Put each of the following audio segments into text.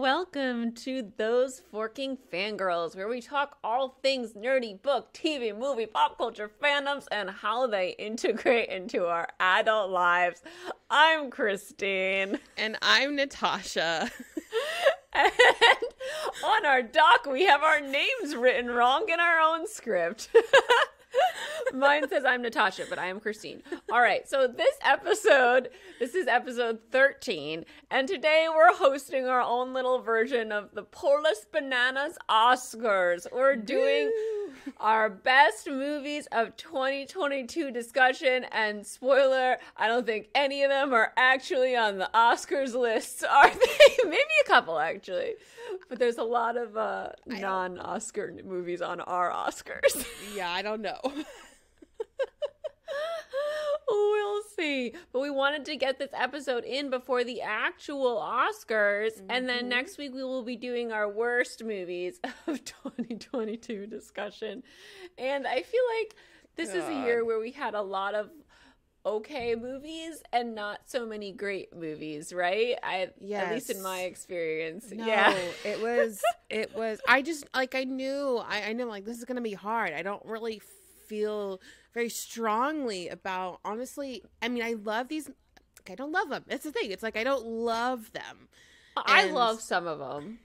welcome to Those Forking Fangirls, where we talk all things nerdy, book, TV, movie, pop culture, fandoms, and how they integrate into our adult lives. I'm Christine. And I'm Natasha. And on our doc, we have our names written wrong in our own script. Mine says I'm Natasha, but I am Christine. All right, so this is episode 13, and today we're hosting our own little version of the Polis Bananas Oscars. We're doing our best movies of 2022 discussion, and spoiler, I don't think any of them are actually on the Oscars lists, are they? Maybe a couple, actually. But there's a lot of non-Oscar movies on our Oscars. Yeah, I don't know. We'll see. But we wanted to get this episode in before the actual Oscars. Mm-hmm. And then next week we will be doing our worst movies of 2022 discussion. And I feel like this is a year where we had a lot of okay movies and not so many great movies, right? Yes. At least in my experience. No, yeah. it was I just I knew like this is gonna be hard. I don't really feel very strongly about, honestly, I mean, I love these, I don't love them. It's the thing. It's like I don't love them. I love some of them.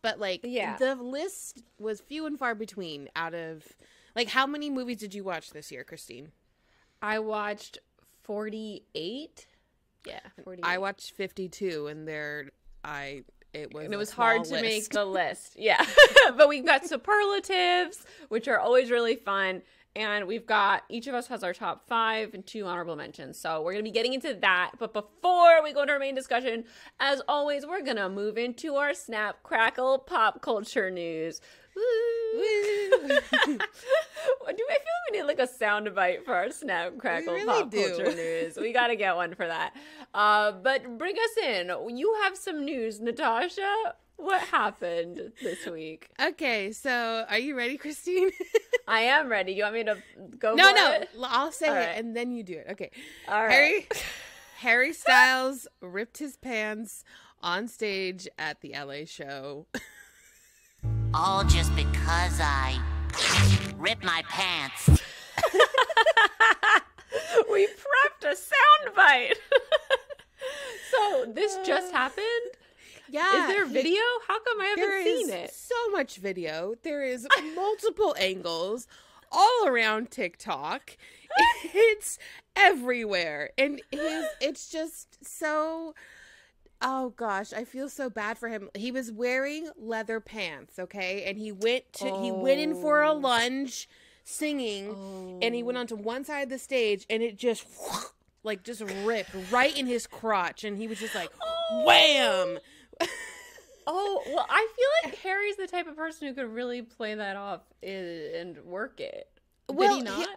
But like the list was few and far between out of, like, how many movies did you watch this year, Christine? I watched 48. Yeah, 48. I watched 52, and it was hard to make the list. Yeah. But we've got superlatives, which are always really fun. And we've got, each of us has our top 5 and 2 honorable mentions. So we're going to be getting into that. But before we go into our main discussion, as always, we're going to move into our Snap Crackle pop culture news. Woo. Do I feel like we need like a sound bite for our Snap Crackle pop culture news? We got to get one for that. But bring us in. You have some news, Natasha. What happened this week? Okay, so are you ready, Christine? I am ready. You want me to go No, for it? I'll say it and then you do it. Okay. All right. Harry Styles ripped his pants on stage at the LA show. All just because I ripped my pants. We prepped a soundbite. So this just happened? Yeah. Is there video? How come I haven't seen it? So much video. There is multiple angles all around TikTok. It's everywhere. And it's just so, oh gosh, I feel so bad for him. He was wearing leather pants, okay? And he went in for a lunge singing, and he went onto one side of the stage, and it just ripped right in his crotch, and he was just like, wham! Oh, well, I feel like Harry's the type of person who could really play that off and work it. Did he not?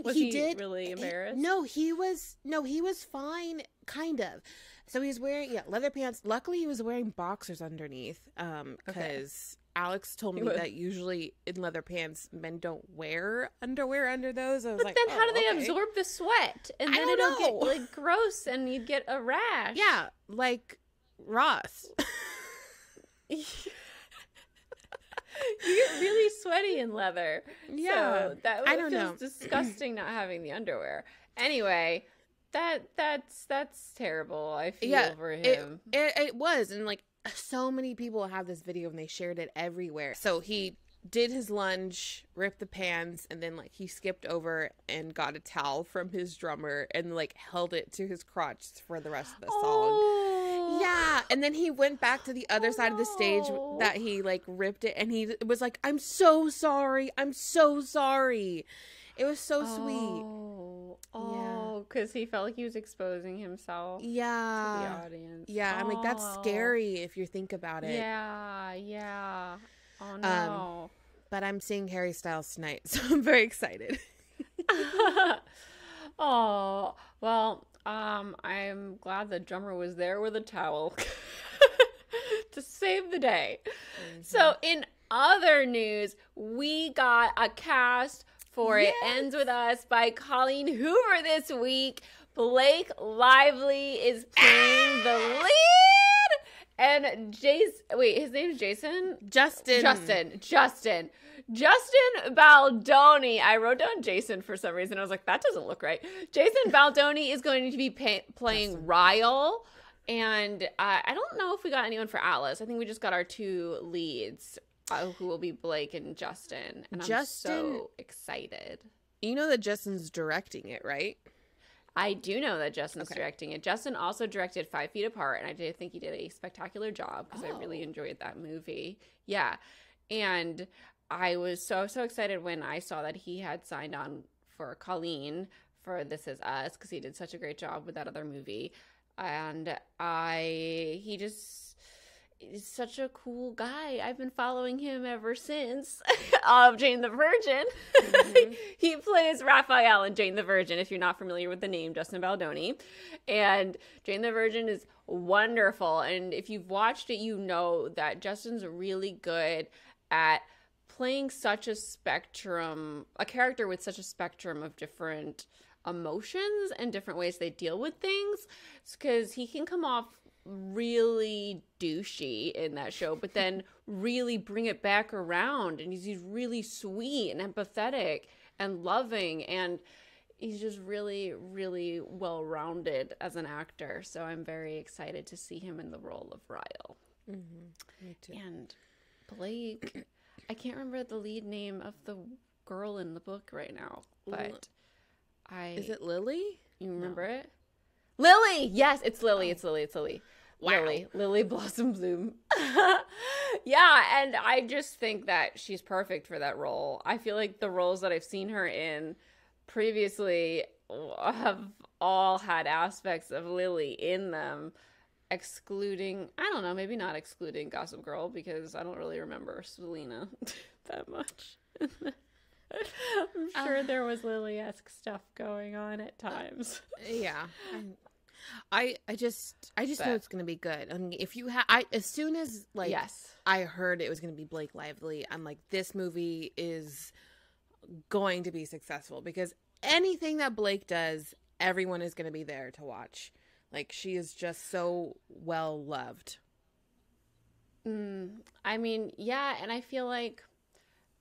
Was he did. Really embarrassed? He was fine, kind of. So he was wearing leather pants. Luckily, he was wearing boxers underneath. Because Alex told me that usually in leather pants, men don't wear underwear under those. I was but then how do they absorb the sweat? And then it'll get like gross, and you'd get a rash. Yeah, like Ross. You get really sweaty in leather. Yeah, so that I don't feels know. disgusting not having the underwear. Anyway, that's terrible. I feel for him. It was, and like so many people have this video and they shared it everywhere. So he did his lunge, ripped the pants, and then like he skipped over and got a towel from his drummer and like held it to his crotch for the rest of the song. Yeah, and then he went back to the other side of the stage that he like ripped it, and he was like, I'm so sorry. It was so sweet. Because he felt like he was exposing himself to the audience. Yeah, I'm like, that's scary if you think about it. Yeah. Oh, no. But I'm seeing Harry Styles tonight, so I'm very excited. Oh, well, I'm glad the drummer was there with a towel to save the day. Mm-hmm. So in other news, we got a cast for It Ends With Us by Colleen Hoover this week. Blake Lively is playing the lead. And his name's Jason? Justin. Justin Baldoni. I wrote down Jason for some reason. I was like, that doesn't look right. Jason Baldoni is going to be playing Ryle. And I don't know if we got anyone for Alice. I think we just got our 2 leads, who will be Blake and Justin. And I'm so excited. You know that Justin's directing it, right? I do know that Justin's directing it. Justin also directed 5 Feet Apart, and I did think he did a spectacular job because I really enjoyed that movie. Yeah. And I was so excited when I saw that he had signed on for Colleen for This Is Us because he did such a great job with that other movie. And he just is such a cool guy. I've been following him ever since Jane the Virgin. Mm-hmm. He plays Raphael in Jane the Virgin, if you're not familiar with the name, Justin Baldoni. And Jane the Virgin is wonderful. And if you've watched it, you know that Justin's really good at playing such a character with such a spectrum of different emotions and different ways they deal with things, because he can come off really douchey in that show, but then really bring it back around, and he's really sweet and empathetic and loving, and he's just really, really well-rounded as an actor. So I'm very excited to see him in the role of Ryle. Mm-hmm. Me too. And Blake, I can't remember the lead name of the girl in the book right now, but is it Lily? You remember it? Lily! Yes, it's Lily. It's Lily. Wow. Lily Blossom Bloom. Yeah, and I just think that she's perfect for that role. I feel like the roles that I've seen her in previously have all had aspects of Lily in them, excluding, I don't know, maybe not excluding Gossip Girl, because I don't really remember Selena that much. I'm sure there was Lily-esque stuff going on at times. Yeah. I just know it's gonna be good. I mean, if you as soon as I heard it was gonna be Blake Lively, I'm like, this movie is going to be successful, because anything that Blake does, everyone is gonna be there to watch. Like, she is just so well loved. I mean, yeah, and I feel like,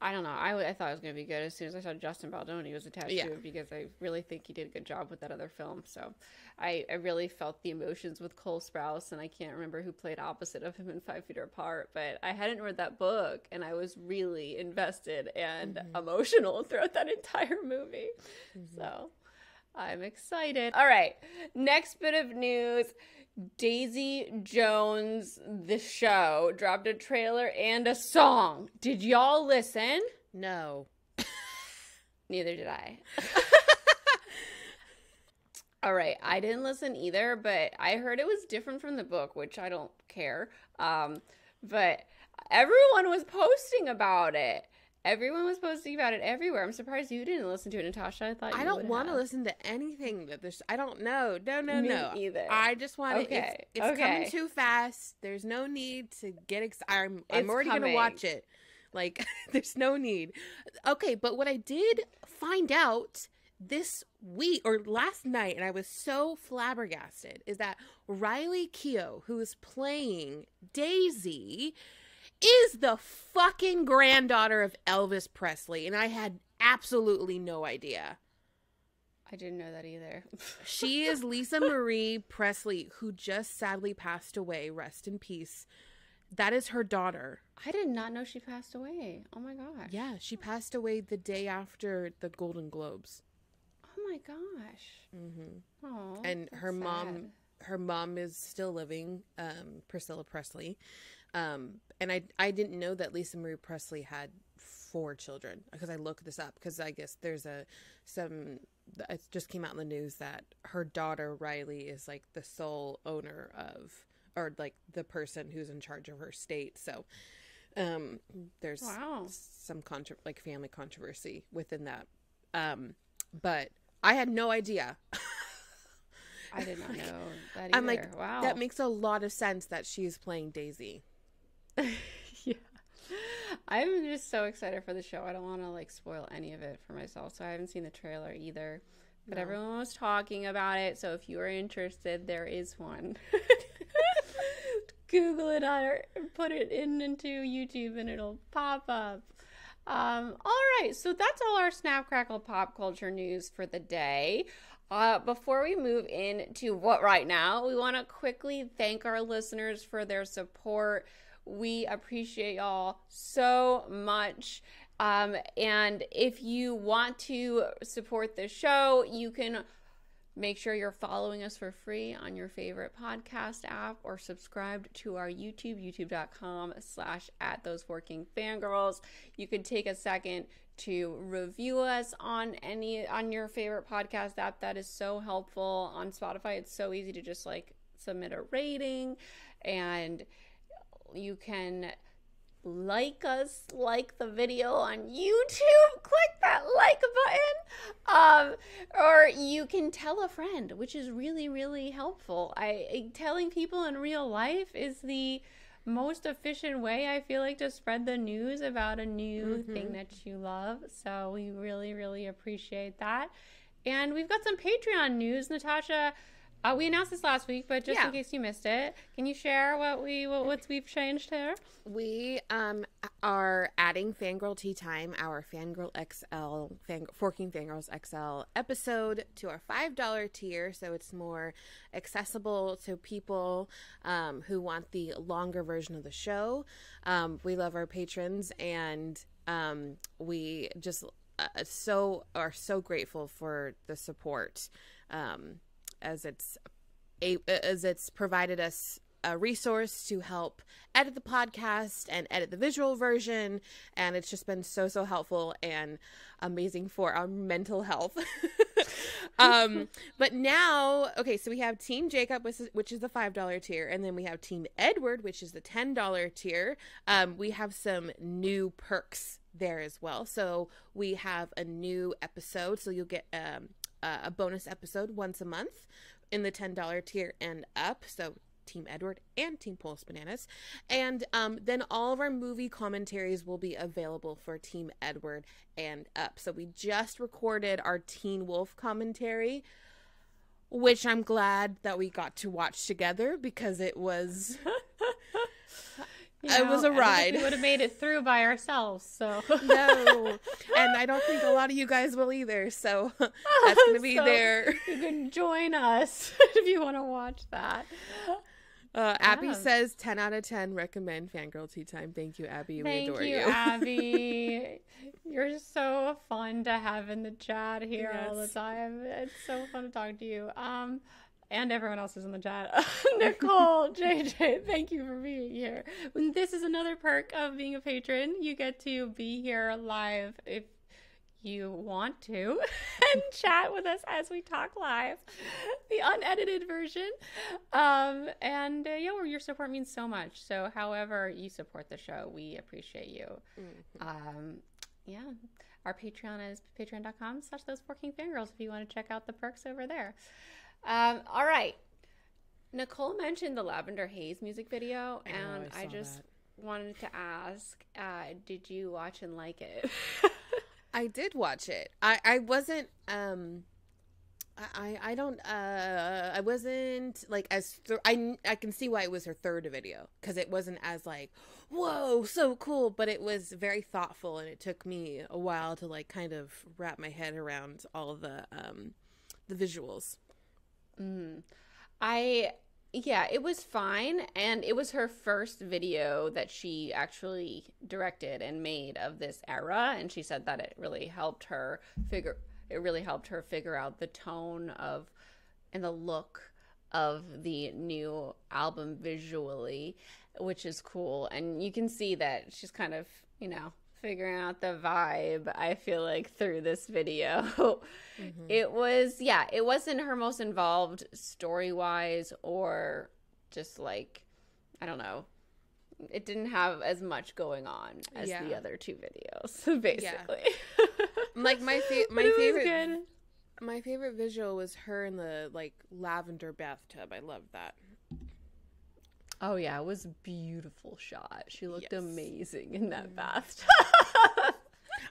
I don't know, I thought it was going to be good as soon as I saw Justin Baldoni was attached to it, because I really think he did a good job with that other film. So I really felt the emotions with Cole Sprouse, and I can't remember who played opposite of him in 5 Feet Apart, but I hadn't read that book, and I was really invested and emotional throughout that entire movie. So I'm excited. All right, next bit of news. Daisy Jones, the show, dropped a trailer and a song. Did y'all listen? No. Neither did I. All right, I didn't listen either, but I heard it was different from the book, which I don't care. But everyone was posting about it. Everyone was posting about it everywhere. I'm surprised you didn't listen to it, Natasha. I thought you would. I don't want to listen to anything that there's. I don't know. No. Me either. I just want to. Okay. It's coming too fast. There's no need to get excited. I'm already going to watch it. Like, there's no need. Okay, but what I did find out this week or last night, and I was so flabbergasted, is that Riley Keough, who is playing Daisy, is the fucking granddaughter of Elvis Presley, and I had absolutely no idea. I didn't know that either. She is Lisa Marie Presley, who just sadly passed away. Rest in peace. That is her daughter. I did not know she passed away. Oh my gosh. Yeah, she passed away the day after the Golden Globes. Oh my gosh. Mm-hmm. Oh, and her mom is still living, Priscilla Presley. And I didn't know that Lisa Marie Presley had 4 children, because I looked this up, because I guess there's it just came out in the news that her daughter Riley is like the sole owner of, or like the person who's in charge of her state. So there's some family controversy within that. But I had no idea. I did not know that either. I'm like, wow. That makes a lot of sense that she's playing Daisy. Yeah. I'm just so excited for the show. I don't want to spoil any of it for myself, so I haven't seen the trailer either. But everyone was talking about it, so if you are interested, there is one. Google it or put it into YouTube and it'll pop up. All right, so that's all our Snap Crackle pop culture news for the day. Before we move into what right now, we want to quickly thank our listeners for their support. We appreciate y'all so much. And if you want to support the show, you can make sure you're following us for free on your favorite podcast app or subscribe to our YouTube, youtube.com/@those4kingfangirls. You could take a second to review us on your favorite podcast app. That is so helpful. On Spotify, it's so easy to just submit a rating, and you can like the video on YouTube. Click that like button. Or you can tell a friend, which is really, really helpful. Telling people in real life is the most efficient way, I feel like, to spread the news about a new thing that you love. So we really, really appreciate that. And we've got some Patreon news. Natasha, we announced this last week, but just in case you missed it, can you share what we've changed here? We are adding Fangirl Tea Time, our Fangirl XL, Forking Fangirls XL episode, to our $5 tier, so it's more accessible to people who want the longer version of the show. We love our patrons, and we just are so grateful for the support. As it's provided us a resource to help edit the podcast and edit the visual version, and it's just been so helpful and amazing for our mental health. But now, okay, so we have Team Jacob, which is the $5 tier, and then we have Team Edward, which is the $10 tier. We have some new perks there as well. So we have a new episode, so you'll get a bonus episode once a month in the $10 tier and up. So Team Edward and Team Pulse Bananas. And then all of our movie commentaries will be available for Team Edward and up. So we just recorded our Teen Wolf commentary, which I'm glad that we got to watch together, because it was it was a ride. We would have made it through by ourselves, so no, and I don't think a lot of you guys will either, so that's gonna be there. You can join us if you want to watch that. Abby says 10 out of 10 recommend Fangirl Tea Time. Thank you, Abby. We adore you. Abby. You're so fun to have in the chat here all the time. It's so fun to talk to you. And everyone else is in the chat. Nicole, JJ, thank you for being here. This is another perk of being a patron. You get to be here live if you want to and chat with us as we talk live, the unedited version. Your support means so much. So however you support the show, we appreciate you. Our Patreon is patreon.com/those4kingfangirls if you want to check out the perks over there. All right. Nicole mentioned the Lavender Haze music video, and I just wanted to ask, did you watch and like it? I did watch it. I wasn't I wasn't like as I can see why it was her third video, because it wasn't as like, whoa, so cool, but it was very thoughtful, and it took me a while to like kind of wrap my head around all of the visuals. It was fine, and it was her first video that she actually directed and made of this era, and she said that it really helped her figure out the tone of and the look of the new album visually, which is cool. And you can see that she's kind of, figuring out the vibe, I feel like, through this video. Mm-hmm. It wasn't her most involved story-wise, or just like, I don't know. It didn't have as much going on as the other two videos, basically. Yeah. Like my favorite visual was her in the like lavender bathtub. I loved that. Oh yeah, it was a beautiful shot. She looked amazing in that bathtub.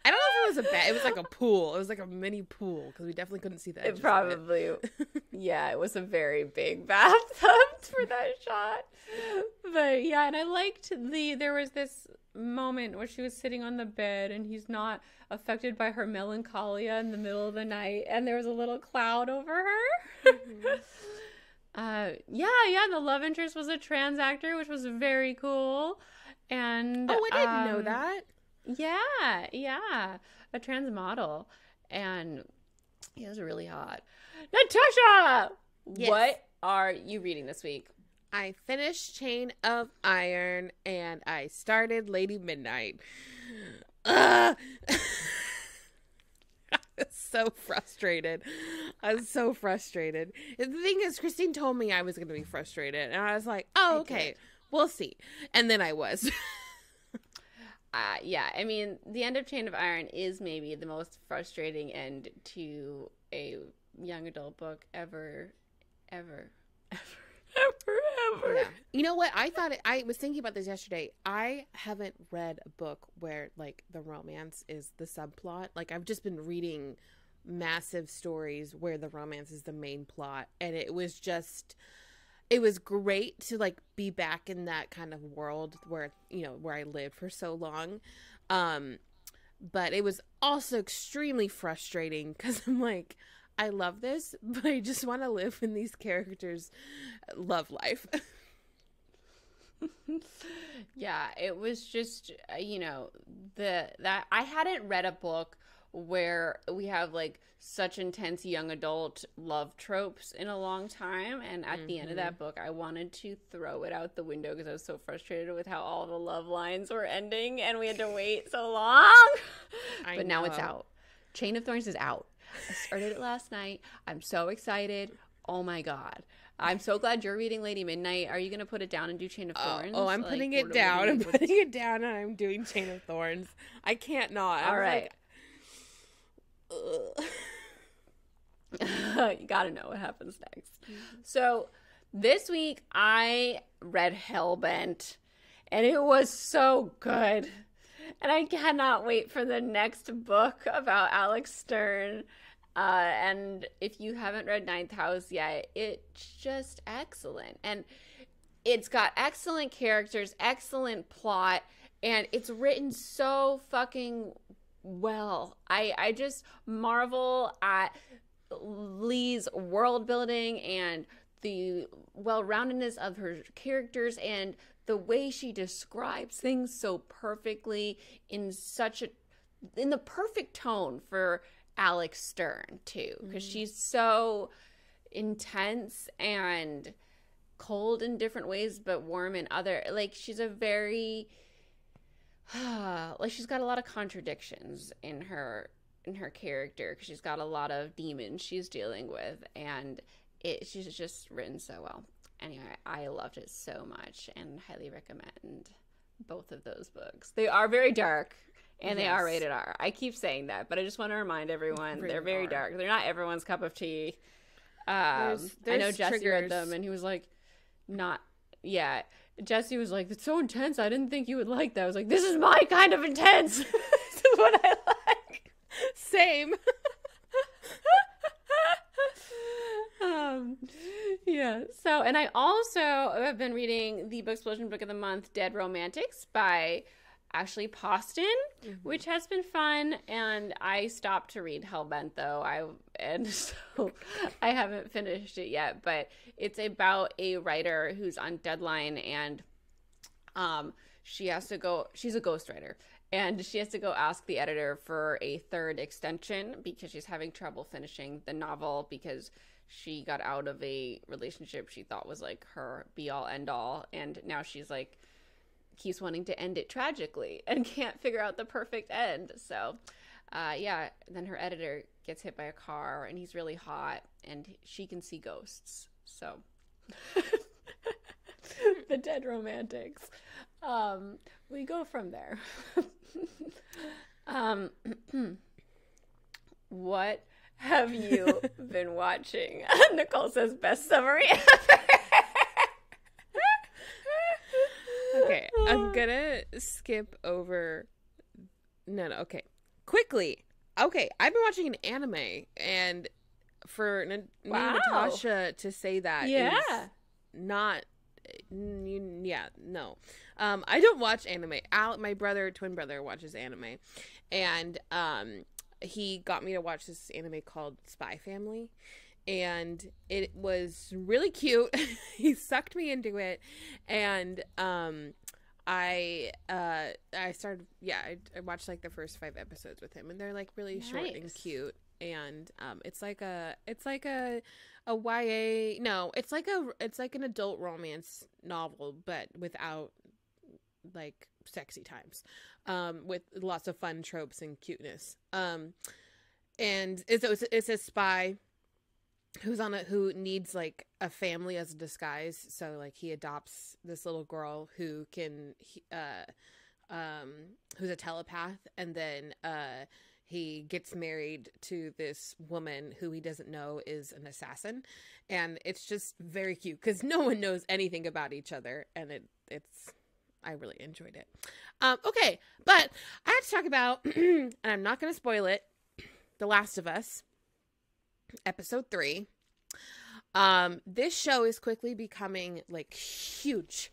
I don't know if it was a bath. It was like a pool. It was like a mini pool, because we definitely couldn't see the edges. It probably, it was a very big bathtub for for that shot. But yeah, and I liked there was this moment where she was sitting on the bed and he's not affected by her melancholia in the middle of the night, and there was a little cloud over her. Yeah, the love interest was a trans actor, which was very cool. And I didn't know that. Yeah, a trans model, and he was really hot. Natasha, yes. What are you reading this week? I finished Chain of Iron and I started Lady Midnight. I was so frustrated. The thing is, Christine told me I was going to be frustrated, and I was like, oh, okay, we'll see. And then I was. Yeah, I mean, the end of Chain of Iron is maybe the most frustrating end to a young adult book ever. Yeah. You know what? I was thinking about this yesterday. I haven't read a book where, like, the romance is the subplot. Like, I've just been reading massive stories where the romance is the main plot, and it was great to, like, be back in that kind of world where I lived for so long. But it was also extremely frustrating because I'm like, I love this, but I just want to live in these characters' love life. Yeah, it was just, that I hadn't read a book where we have, like, such intense young adult love tropes in a long time. And at the end of that book, I wanted to throw it out the window because I was so frustrated with how all the love lines were ending and we had to wait so long. But now it's out. Chain of Thorns is out. I started it last night. I'm so excited. Oh my God. I'm so glad you're reading Lady Midnight. Are you going to put it down and do Chain of Thorns? Oh, I'm putting it down. I'm putting it down and I'm doing Chain of Thorns. I can't not. All right. You got to know what happens next. So this week I read Hellbent and it was so good. And I cannot wait for the next book about Alex Stern. And if you haven't read Ninth House yet, it's just excellent. And it's got excellent characters, excellent plot, and it's written so fucking well. I just marvel at Lee's world building and the well-roundedness of her characters and the way she describes things so perfectly in the perfect tone for Alex Stern too, because she's so intense and cold in different ways but warm in other. Like, she's a very like, she's got a lot of contradictions in her character because she's got a lot of demons she's dealing with, and she's just written so well. Anyway, I loved it so much and highly recommend both of those books. They are very dark and they are rated R. I keep saying that, but I just want to remind everyone they're very dark. They're not everyone's cup of tea. I know Jesse read them and he was like, Jesse was like, it's so intense. I didn't think you would like that. I was like, this is my kind of intense. This is what I like. Same. So, and I also have been reading the Booksplosion Book of the Month, Dead Romantics by Ashley Poston, which has been fun. And I stopped to read Hellbent though. So I haven't finished it yet, but it's about a writer who's on deadline and she's a ghostwriter. And she has to go ask the editor for a third extension because she's having trouble finishing the novel because she got out of a relationship she thought was like her be-all end-all. And now she's like, keeps wanting to end it tragically and can't figure out the perfect end. So, then her editor gets hit by a car and he's really hot and she can see ghosts. So, the Dead Romantics. We go from there. What have you been watching? Nicole says best summary ever. Okay, I'm gonna skip over. No, okay. Quickly. Okay, I've been watching an anime, and for me and Natasha to say that is not yeah, no. I don't watch anime. My twin brother watches anime, and he got me to watch this anime called Spy Family, and it was really cute. He sucked me into it, and I started, I watched like the first 5 episodes with him, and they're like really short and cute, and it's like a YA, no, it's like an adult romance novel, but without like sexy times, with lots of fun tropes and cuteness, and it's a spy who needs like a family as a disguise, so like he adopts this little girl who can who's a telepath, and then he gets married to this woman who he doesn't know is an assassin, and it's just very cute because no one knows anything about each other, and I really enjoyed it. Okay, but I have to talk about, and I'm not going to spoil it, The Last of Us, episode 3. This show is quickly becoming like huge.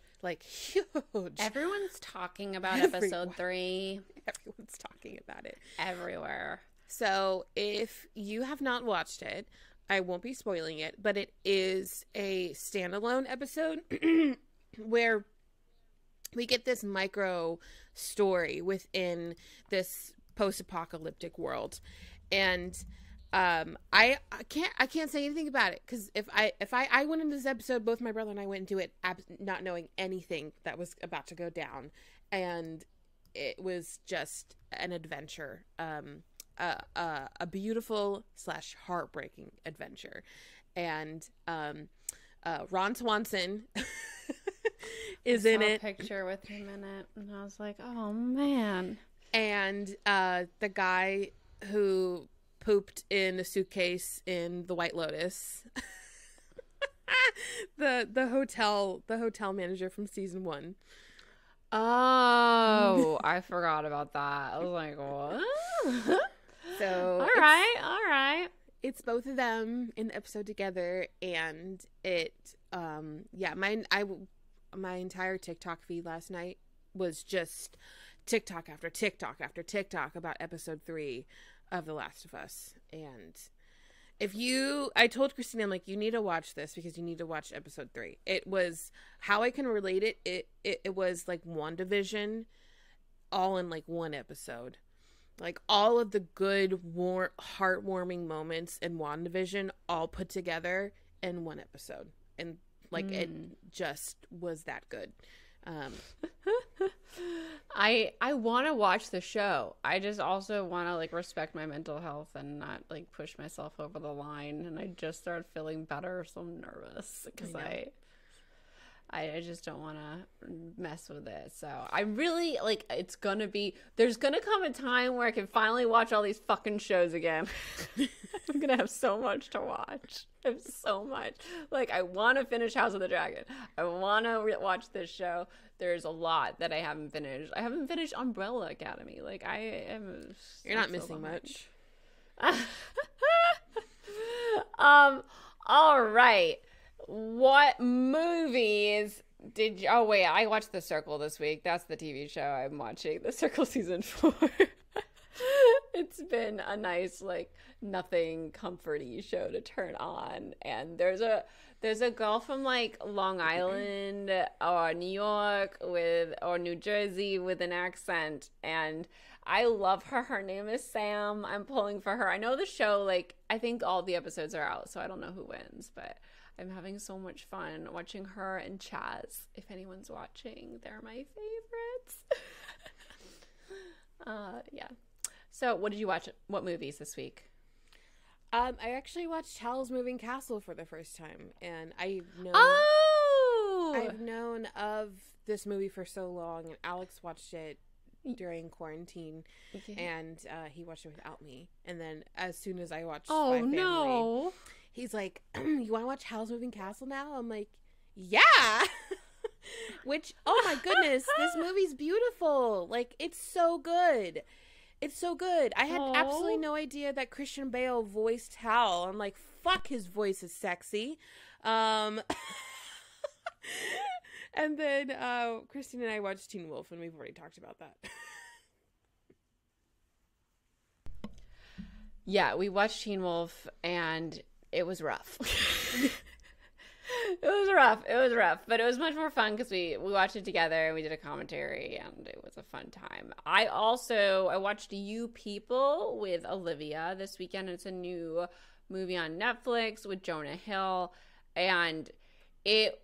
Everyone's talking about episode 3. Everyone's talking about it everywhere. So if you have not watched it, I won't be spoiling it, but it is a standalone episode where we get this micro story within this post-apocalyptic world, and I can't say anything about it, because if I went into this episode, both my brother and I went into it not knowing anything that was about to go down, and it was just an adventure, a beautiful / heartbreaking adventure, and Ron Swanson is in it. I saw a picture with him in it, and I was like, oh man. And the guy who pooped in a suitcase in The White Lotus, the hotel manager from season 1. Oh, I forgot about that. I was like, what? So all right. It's both of them in the episode together, and it my entire TikTok feed last night was just TikTok after TikTok after TikTok about episode 3 of The Last of Us. And I told Christina, I'm like, you need to watch this because you need to watch episode 3. It was, how I can relate it, it was like WandaVision all in like one episode. Like all of the good, heartwarming moments in WandaVision all put together in one episode. And like it just was that good. I want to watch the show. I just also want to like respect my mental health and not like push myself over the line. And I just started feeling better, so I'm nervous because I just don't want to mess with it. So I really like, there's gonna come a time where I can finally watch all these fucking shows again. I'm gonna have so much to watch. I have so much. Like, I want to finish House of the Dragon. I want to watch this show. There's a lot that I haven't finished. I haven't finished Umbrella Academy. Like, I am. You're not missing much. All right. What movies did you... Oh, wait. I watched The Circle this week. That's the TV show I'm watching. The Circle season 4. It's been a nice, like, nothing comforty show to turn on. And there's a girl from, like, Long Island or New York or New Jersey with an accent. And I love her. Her name is Sam. I'm pulling for her. I know the show, like, I think all the episodes are out, so I don't know who wins, but I'm having so much fun watching her and Chaz. If anyone's watching, they're my favorites. Yeah. So what did you watch? What movies this week? I actually watched Howl's Moving Castle for the first time, and I've known of this movie for so long, and Alex watched it during quarantine, and he watched it without me. And then as soon as I watched Spy Family, he's like, you want to watch Howl's Moving Castle now? I'm like, yeah. Which, oh my goodness, this movie's beautiful. Like, it's so good. It's so good. I had absolutely no idea that Christian Bale voiced Howl. I'm like, fuck, his voice is sexy. And then Christine and I watched Teen Wolf, and we've already talked about that. Yeah, we watched Teen Wolf, and it was rough. It was rough, but it was much more fun because we watched it together and we did a commentary, and it was a fun time. I watched You People with Olivia this weekend. It's a new movie on Netflix with Jonah Hill, and it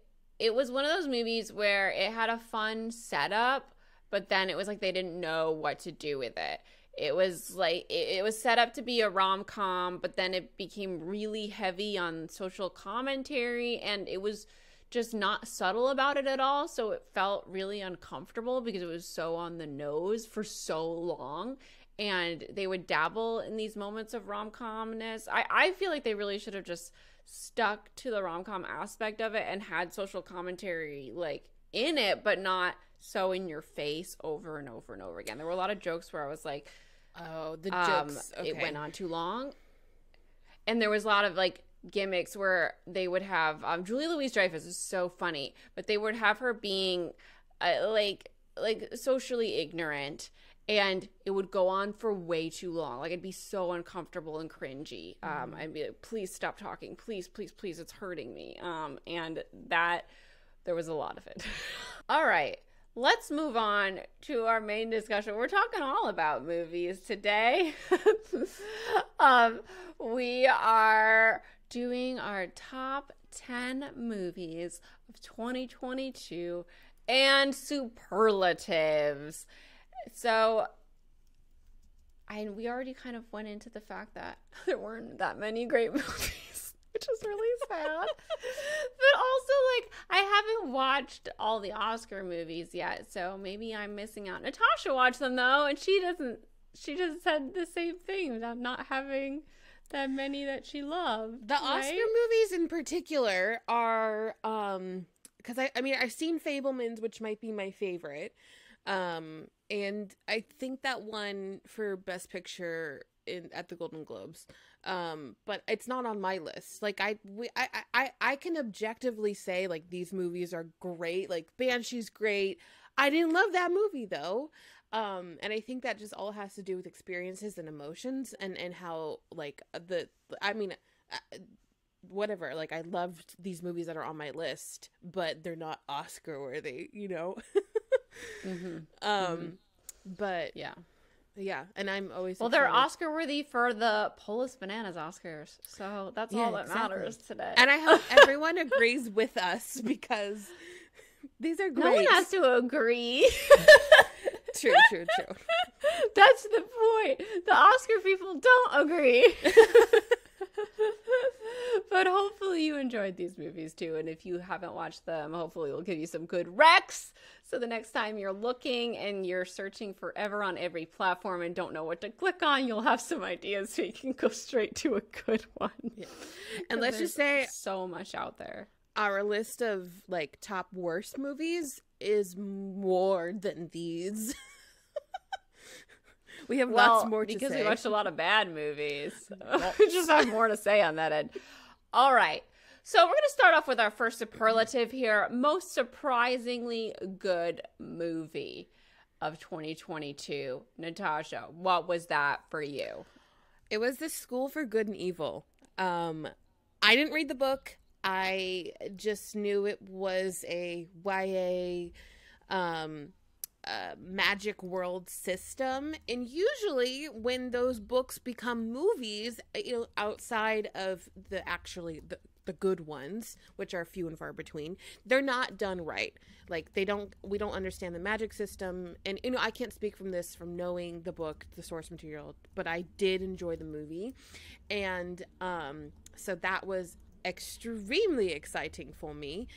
was one of those movies where it had a fun setup, but then it was like they didn't know what to do with it. It was like it was set up to be a rom-com, but then it became really heavy on social commentary, and it was just not subtle about it at all. So it felt really uncomfortable because it was so on the nose for so long. And they would dabble in these moments of rom-comness. I feel like they really should have just stuck to the rom-com aspect of it and had social commentary like in it, but not so in your face over and over and over again. There were a lot of jokes where I was like, oh, the jokes. Okay. It went on too long. And there was a lot of like gimmicks where they would have Julie Louis-Dreyfus is so funny, but they would have her being like socially ignorant, and it would go on for way too long. Like, it'd be so uncomfortable and cringy. I'd be like, please stop talking. Please, please, please. It's hurting me. And that there was a lot of it. All right. Let's move on to our main discussion. We're talking all about movies today. We are doing our top 10 movies of 2022 and superlatives. So, we already kind of went into the fact that there weren't that many great movies, which is really sad. But also, like, I haven't watched all the Oscar movies yet, so maybe I'm missing out. Natasha watched them, though, and she just said the same thing about not having that many that she loved. The Oscar movies in particular are, because I've seen Fabelmans, which might be my favorite. And I think that won for Best Picture at the Golden Globes. But it's not on my list. Like, I can objectively say, like, these movies are great. Like, Banshee's great. I didn't love that movie, though. And I think that just all has to do with experiences and emotions and how, like, whatever. Like, I loved these movies that are on my list, but they're not Oscar worthy, you know? But yeah, and I'm always they're Oscar worthy for the Polish Bananas Oscars, so that's all that matters today. And I hope everyone agrees with us, because these are great. No one has to agree. True. That's the point. The Oscar people don't agree. But hopefully you enjoyed these movies too, and if you haven't watched them, hopefully we'll give you some good recs, so the next time you're looking and you're searching forever on every platform and don't know what to click on, you'll have some ideas so you can go straight to a good one. Yeah. And let's just say, so much out there. Our list of, like, top worst movies is more than these. We have lots more to say. Because we watched a lot of bad movies. We just have more to say on that end. All right. So we're going to start off with our first superlative here. Most surprisingly good movie of 2022. Natasha, what was that for you? It was The School for Good and Evil. I didn't read the book. I just knew it was a YA magic world system, and usually when those books become movies, you know, outside of the good ones, which are few and far between, they're not done right. Like, we don't understand the magic system, and, you know, I can't speak from knowing the book, the source material, but I did enjoy the movie, and so that was extremely exciting for me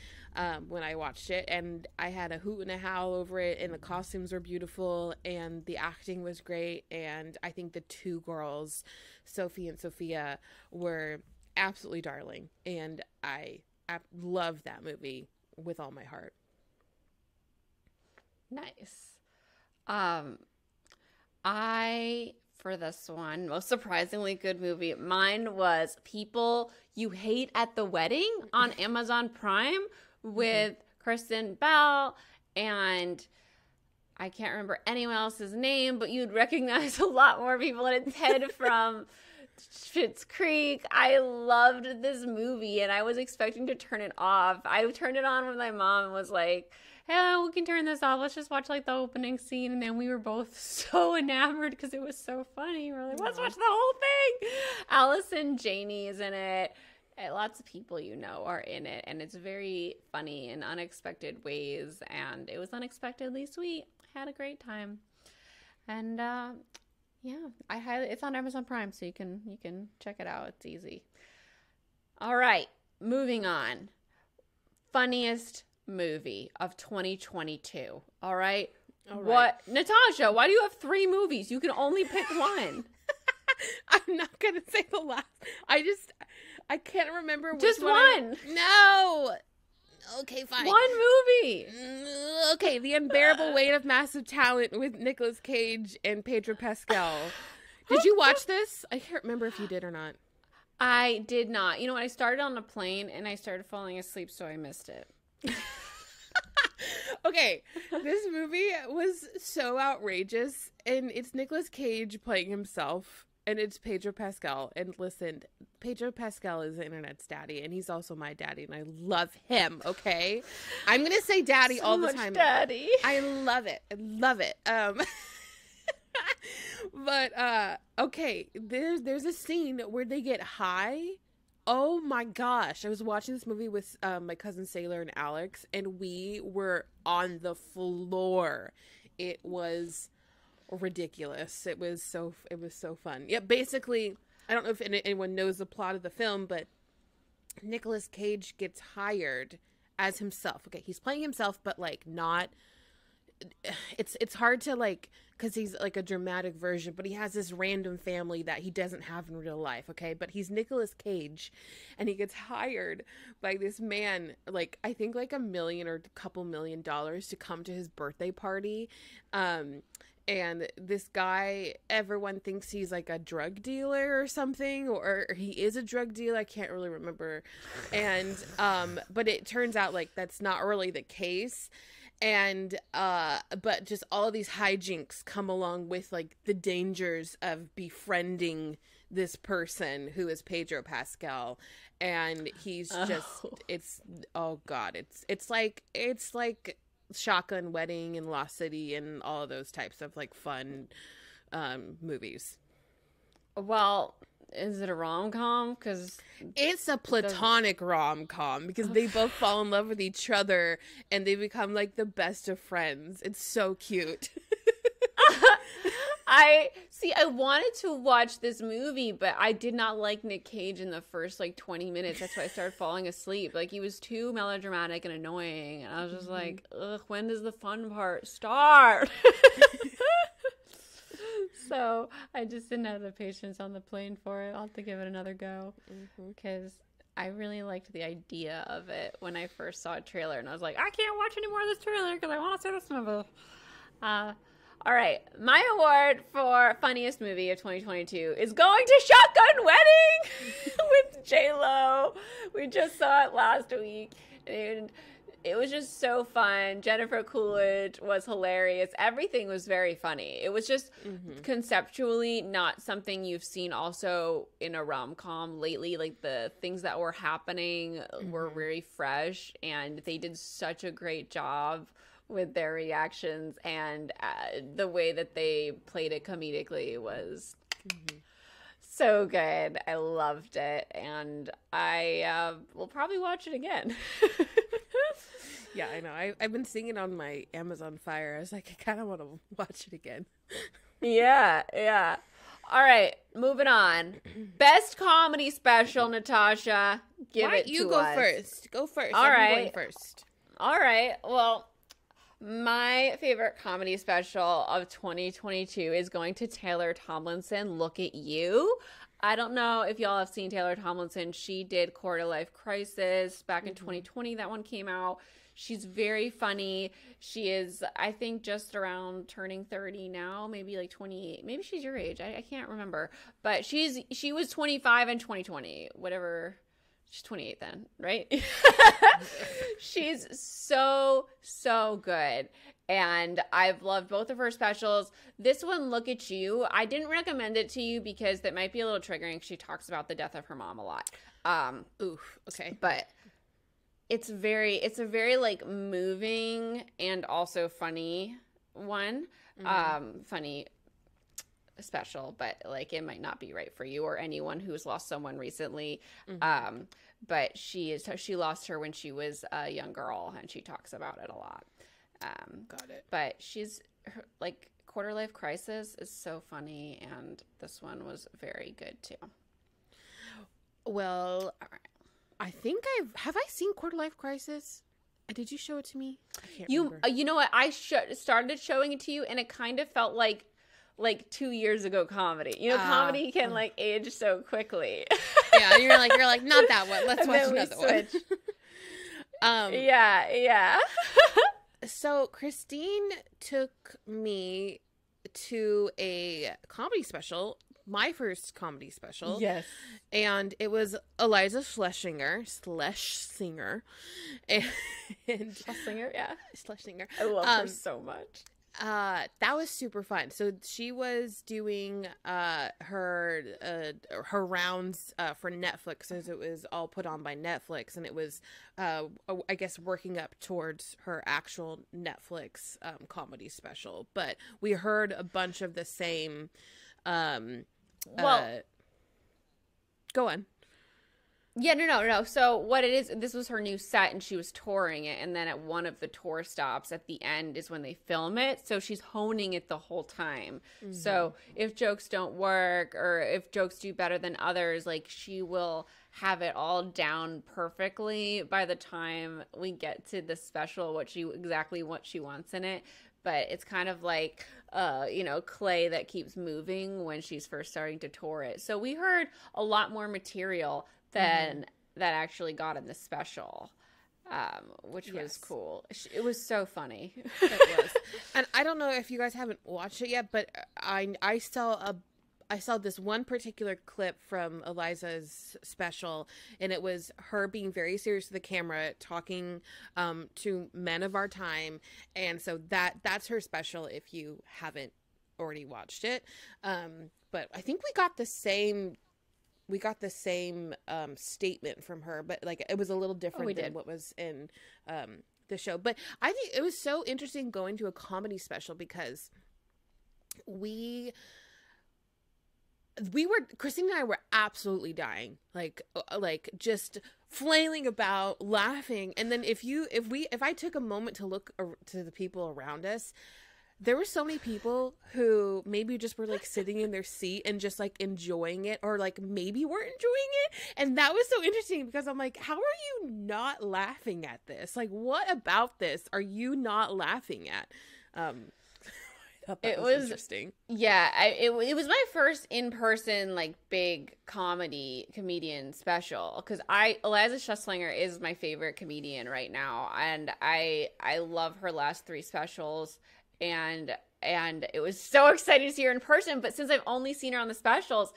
when I watched it, and I had a hoot and a howl over it, and the costumes were beautiful, and the acting was great, and I think the two girls, Sophie and Sophia, were absolutely darling, and I love that movie with all my heart. Nice. For this one, most surprisingly good movie, mine was People You Hate at the Wedding on Amazon Prime with Kristen Bell, and I can't remember anyone else's name, but you'd recognize a lot more people, and it's Ted from Schitt's Creek. I loved this movie, and I was expecting to turn it off. I turned it on with my mom and was like, hey, we can turn this off. Let's just watch like the opening scene. And then we were both so enamored because it was so funny. We're like, let's watch the whole thing. Allison Janney is in it. Lots of people you know are in it, and it's very funny in unexpected ways, and it was unexpectedly sweet. I had a great time. And yeah, it's on Amazon Prime, so you can check it out. It's easy. All right, moving on. Funniest movie of 2022. All right. What, Natasha, why do you have 3 movies? You can only pick one. I'm not gonna say the last. I can't remember which just one. No. Okay, fine. One movie. Okay, The Unbearable Weight of Massive Talent with Nicolas Cage and Pedro Pascal. Did you watch this? I can't remember if you did or not. I did not. You know what? I started on a plane and I started falling asleep, so I missed it. Okay, this movie was so outrageous, and it's Nicolas Cage playing himself, and it's Pedro Pascal. And listen, Pedro Pascal is the internet's daddy, and he's also my daddy, and I love him. Okay, I'm gonna say daddy so all the much time. Daddy, I love it. I love it. But okay, there's a scene where they get high. Oh my gosh. I was watching this movie with my cousin Sailor and Alex, and we were on the floor. It was ridiculous. It was so fun. Yeah, basically, I don't know if anyone knows the plot of the film, but Nicolas Cage gets hired as himself. Okay, he's playing himself, but like not. It's hard to like, because he's like a dramatic version, but he has this random family that he doesn't have in real life. Okay, but he's Nicolas Cage, and he gets hired by this man, like I think like $1 million or a couple $1 million to come to his birthday party. And this guy, everyone thinks he's like a drug dealer or something, or he is a drug dealer. I can't really remember. And but it turns out like that's not really the case. And but just all of these hijinks come along with like the dangers of befriending this person who is Pedro Pascal, and he's just it's like Shotgun Wedding and Lost City and all of those types of like fun movies. Well, is it a rom-com? Because it's a platonic rom-com, because they both fall in love with each other and they become like the best of friends. It's so cute. I wanted to watch this movie, but I did not like Nick Cage in the first like 20 minutes. That's why I started falling asleep. Like, he was too melodramatic and annoying, and I was just like, ugh, when does the fun part start? So I just didn't have the patience on the plane for it. I'll have to give it another go, because I really liked the idea of it when I first saw a trailer, and I was like, I can't watch any more of this trailer because I want to see this movie. All right, my award for funniest movie of 2022 is going to Shotgun Wedding with J-Lo. We just saw it last week, and it was just so fun. Jennifer Coolidge was hilarious. Everything was very funny. It was just conceptually not something you've seen also in a rom-com lately. Like, the things that were happening were very fresh, and they did such a great job with their reactions, and the way that they played it comedically was so good. I loved it, and I will probably watch it again. Yeah, I know. I've been seeing it on my Amazon Fire. I was like, I kind of want to watch it again. Yeah. All right, moving on. Best comedy special, Natasha. Give it to us. You go first. Go first. All right. I'm going first. All right. Well, my favorite comedy special of 2022 is going to Taylor Tomlinson, Look at You. I don't know if y'all have seen Taylor Tomlinson. She did Quarter Life Crisis back in 2020. That one came out. She's very funny. She is, I think, just around turning 30 now, maybe like 28. Maybe she's your age. I can't remember. But she was 25 in 2020, whatever. She's 28 then, right? She's so good. And I've loved both of her specials. This one, Look at You, I didn't recommend it to you because that might be a little triggering. She talks about the death of her mom a lot. Oof. Okay. But it's a very like moving and also funny one. Funny special, but like it might not be right for you or anyone who's lost someone recently. But she lost her when she was a young girl, and she talks about it a lot. Got it. But like Quarter Life Crisis is so funny, and this one was very good too. Well, I think have I seen Quarter Life Crisis? Did you show it to me? I can't remember. You know what? I started showing it to you, and it kind of felt like 2 years ago comedy. You know, comedy can like age so quickly. Yeah, you're like not that one. Let's watch another one. Yeah. So Christine took me to a comedy special, my first comedy special. Yes. And it was Eliza Schlesinger. And Schlesinger, yeah. Schlesinger. I love her so much. That was super fun. So she was doing her rounds for Netflix, as it was all put on by Netflix, and it was I guess working up towards her actual Netflix comedy special. But we heard a bunch of the same go on. Yeah, no. So what it is, this was her new set, and she was touring it, and then at one of the tour stops at the end is when they film it, so she's honing it the whole time. So if jokes don't work, or if jokes do better than others, like, she will have it all down perfectly by the time we get to the special, what she wants in it. But it's kind of like, clay that keeps moving when she's first starting to tour it. So we heard a lot more material than that actually got in the special, which was cool. It was so funny. It was. And I don't know if you guys haven't watched it yet, but I saw this one particular clip from Eliza's special, and it was her being very serious to the camera, talking to men of our time. And so that's her special if you haven't already watched it. But I think we got the same statement from her, but like it was a little different than what was in the show. But I think it was so interesting going to a comedy special because Christine and I were absolutely dying, like just flailing about, laughing. And then if I took a moment to look to the people around us, there were so many people who maybe just were like sitting in their seat and just like enjoying it, or like maybe weren't enjoying it. And that was so interesting because I'm like, how are you not laughing at this? Like, what about this are you not laughing at? I thought that was interesting. Yeah, it was my first in-person like big comedian special, because Eliza Schlesinger is my favorite comedian right now, and I love her last 3 specials. And it was so exciting to see her in person. But since I've only seen her on the specials,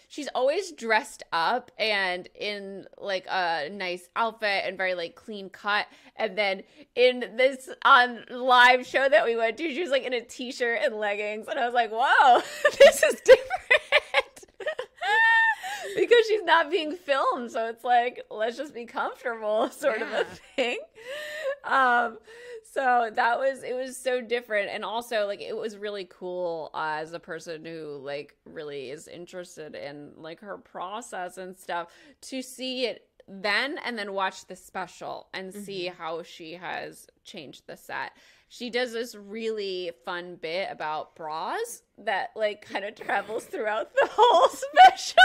she's always dressed up and in like a nice outfit and very like clean cut. And then in this on live show that we went to, she was like in a t-shirt and leggings. And I was like, whoa, this is different. Because she's not being filmed. So it's like, let's just be comfortable sort of a thing. So it was so different. And also like, it was really cool as a person who like really is interested in like her process and stuff, to see it then and then watch the special and see how she has changed the set. She does this really fun bit about bras that like kind of travels throughout the whole special.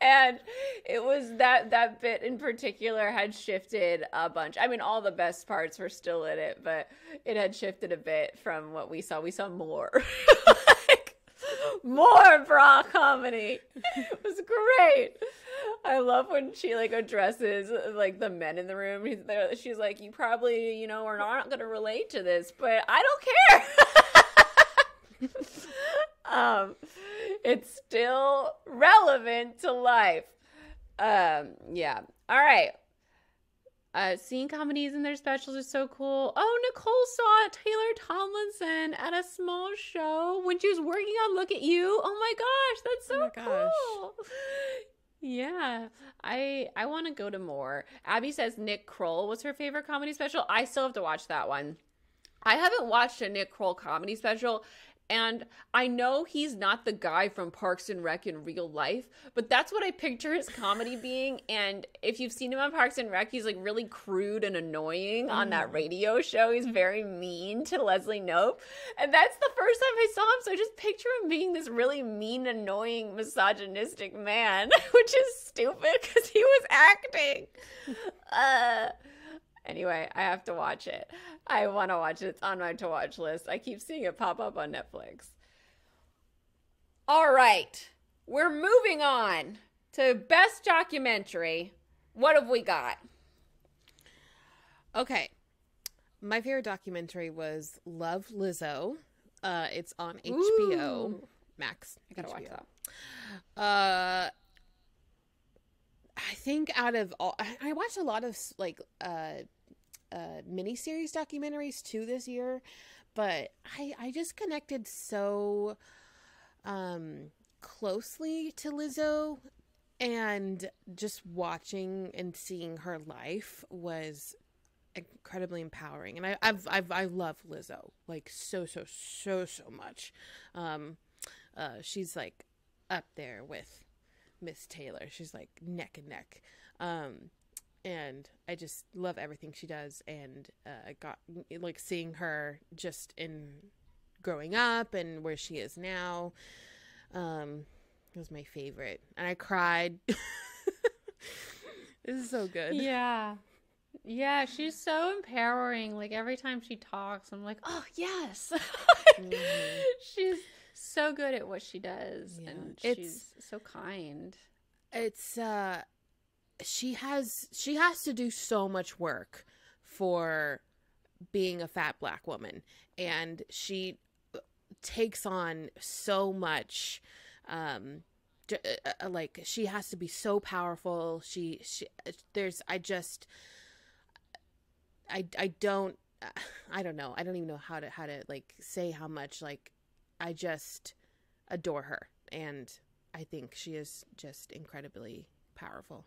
And it was that bit in particular had shifted a bunch. I mean, all the best parts were still in it, but it had shifted a bit from what we saw. We saw more. Like, more bra comedy. It was great. I love when she like addresses like the men in the room. She's like, you probably, are not going to relate to this, but I don't care. It's still relevant to life. Yeah. All right. Seeing comedies in their specials is so cool. Oh, Nicole saw Taylor Tomlinson at a small show when she was working on Look at You. Oh my gosh, that's so cool. Yeah, I want to go to more. Abby says Nick Kroll was her favorite comedy special. I still have to watch that one. I haven't watched a Nick Kroll comedy special, and I know he's not the guy from Parks and Rec in real life, but that's what I picture his comedy being. And if you've seen him on Parks and Rec, he's like really crude and annoying on that radio show. He's very mean to Leslie Knope. And that's the first time I saw him. So I just picture him being this really mean, annoying, misogynistic man, which is stupid because he was acting. Anyway, I have to watch it. I want to watch it. It's on my to-watch list. I keep seeing it pop up on Netflix. All right. We're moving on to Best Documentary. What have we got? Okay. My favorite documentary was Love, Lizzo. It's on HBO Max. I gotta watch that. I think out of all, I watched a lot of like miniseries documentaries too this year, but I just connected so closely to Lizzo, and just watching and seeing her life was incredibly empowering. And I love Lizzo like so much. She's like up there with Miss Taylor. She's like neck and neck. And I just love everything she does. And I got like seeing her just in growing up and where she is now. It was my favorite. And I cried. This is so good. Yeah. Yeah, she's so empowering. Like every time she talks, I'm like, oh yes. She's so good at what she does, and she's so kind. It's she has to do so much work for being a fat Black woman, and she takes on so much. Like she has to be so powerful. I don't know. I don't even know how to like say how much like I just adore her, and I think she is just incredibly powerful.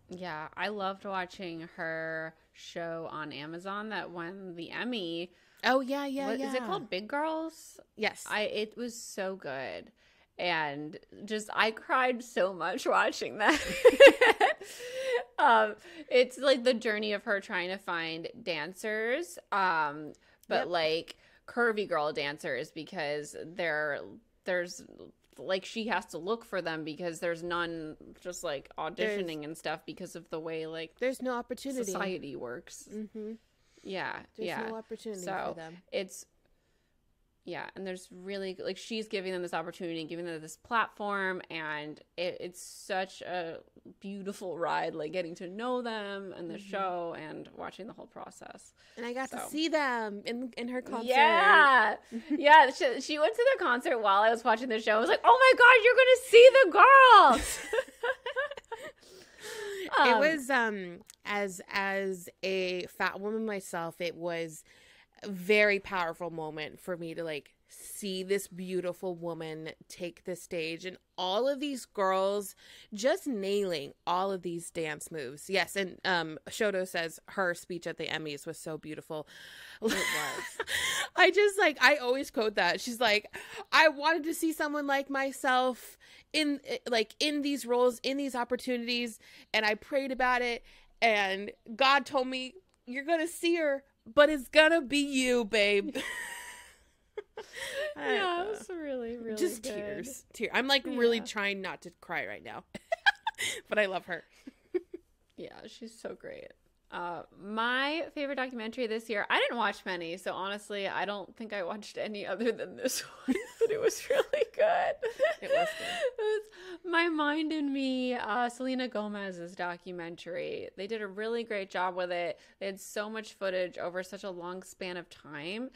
Yeah, I loved watching her show on Amazon that won the Emmy. Oh yeah. Is it called Big Girls? Yes. It was so good. And just I cried so much watching that. It's like the journey of her trying to find dancers, but like curvy girl dancers, because there's like she has to look for them because there's none just like auditioning and stuff because of the way like there's no opportunity society works. Mm-hmm. Yeah, there's no opportunity for them. And there's really like she's giving them this opportunity, giving them this platform, and it's such a beautiful ride, like getting to know them and the show and watching the whole process. And I got to see them in her concert. Yeah, yeah. She went to the concert while I was watching the show. I was like, oh my God, you're gonna see the girls. It was as a fat woman myself, it was very powerful moment for me to like see this beautiful woman take the stage and all of these girls just nailing all of these dance moves. Yes, and Shoto says her speech at the Emmys was so beautiful. It was. I always quote that. She's like, I wanted to see someone like myself in these roles, in these opportunities, and I prayed about it, and God told me, you're gonna see her, but it's gonna be you, babe. Yeah, it was really, really just good. tears. I'm like really trying not to cry right now, but I love her. Yeah, she's so great. My favorite documentary this year, I didn't watch many, so honestly, I don't think I watched any other than this one, but it was really good. It was good. It was My Mind and Me, Selena Gomez's documentary. They did a really great job with it. They had so much footage over such a long span of time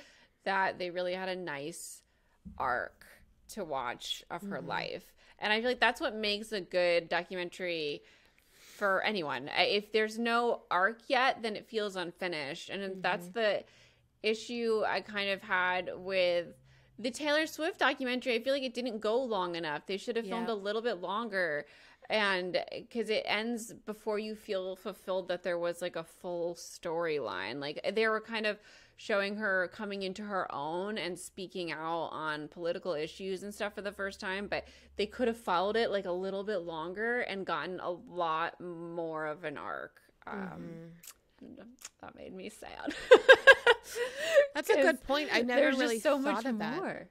that they really had a nice arc to watch of her life. And I feel like that's what makes a good documentary for anyone. If there's no arc yet, then it feels unfinished. And that's the issue I kind of had with the Taylor Swift documentary. I feel like it didn't go long enough. They should have filmed a little bit longer. And because it ends before you feel fulfilled that there was like a full storyline. Like they were kind of showing her coming into her own and speaking out on political issues and stuff for the first time, but they could have followed it like a little bit longer and gotten a lot more of an arc. And that made me sad. That's a good point. I never really just so thought much of that. more.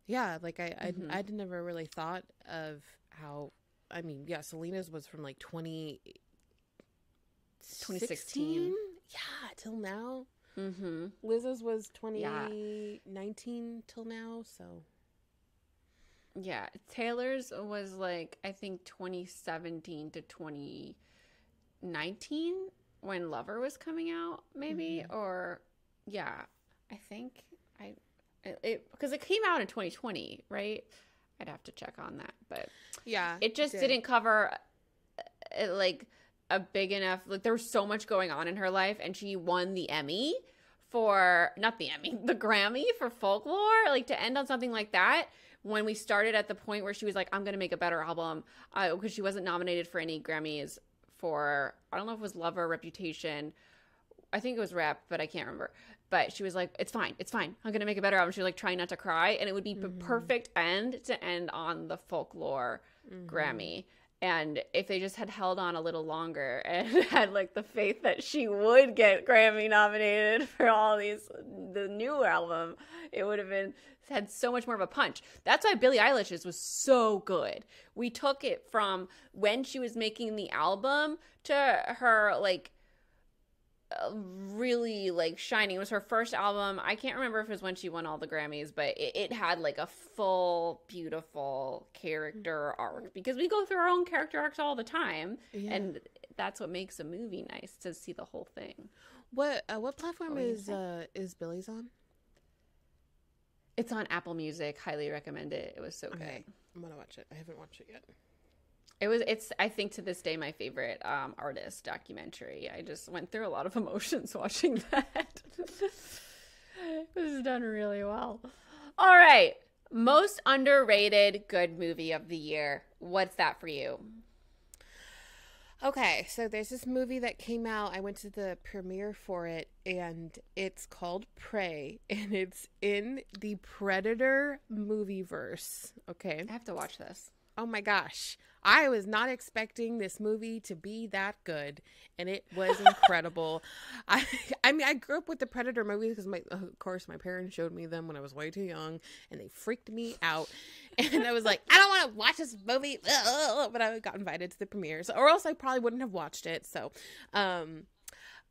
Yeah, like I'd never really thought of how. I mean, yeah, Selena's was from like 2016. Yeah, till now. Liz's was 2019 till now. So. Yeah, Taylor's was like I think 2017 to 2019 when Lover was coming out, maybe, or yeah, I think it because it came out in 2020, right? I'd have to check on that, but yeah, it just didn't cover like a big enough. Like there was so much going on in her life, and she won the Emmy for the Grammy for Folklore. Like to end on something like that. When we started at the point where she was like, I'm going to make a better album, because she wasn't nominated for any Grammys for, I don't know if it was Love or Reputation. I think it was Rap, but I can't remember. But she was like, it's fine. I'm going to make a better album. She was like trying not to cry. And it would be the perfect end to end on the Folklore Grammy. And if they just had held on a little longer and had like the faith that she would get Grammy nominated for all the new album, it would have had so much more of a punch. That's why Billie Eilish's was so good. We took it from when she was making the album to her like really like shining. It was her first album. I can't remember if it was when she won all the Grammys, but it had like a full beautiful character arc, because we go through our own character arcs all the time, and that's what makes a movie nice, to see the whole thing. What platform is Billie's on? It's on Apple Music. Highly recommend it. It was so good. I'm gonna watch it. I haven't watched it yet. It's I think to this day my favorite artist documentary. I just went through a lot of emotions watching that. It was done really well. All right. Most underrated good movie of the year. What's that for you? Okay, so there's this movie that came out. I went to the premiere for it, and it's called Prey, and it's in the Predator movieverse. Okay. I have to watch this. Oh my gosh. I was not expecting this movie to be that good, and it was incredible. I mean, I grew up with the Predator movies because, of course, my parents showed me them when I was way too young, and they freaked me out. And I was like, I don't want to watch this movie, but I got invited to the premieres, or else I probably wouldn't have watched it. So,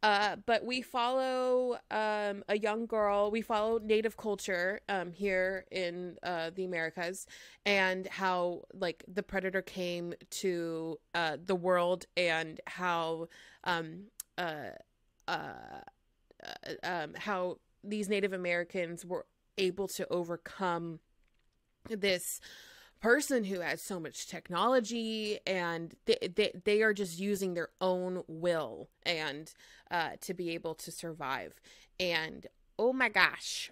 but we follow a young girl. We follow Native culture here in the Americas, and how like the Predator came to the world, and how these Native Americans were able to overcome this person who has so much technology, and they are just using their own will and to be able to survive. And oh my gosh,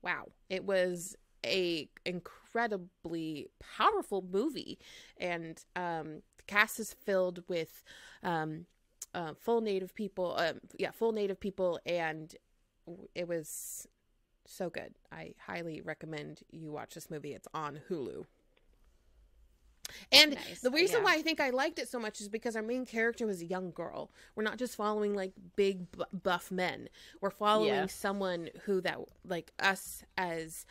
wow, it was a incredibly powerful movie. And the cast is filled with full Native people, and it was so good. I highly recommend you watch this movie. It's on Hulu. And the reason why I think I liked it so much is because our main character was a young girl. We're not just following like big buff men. We're following someone who that like us as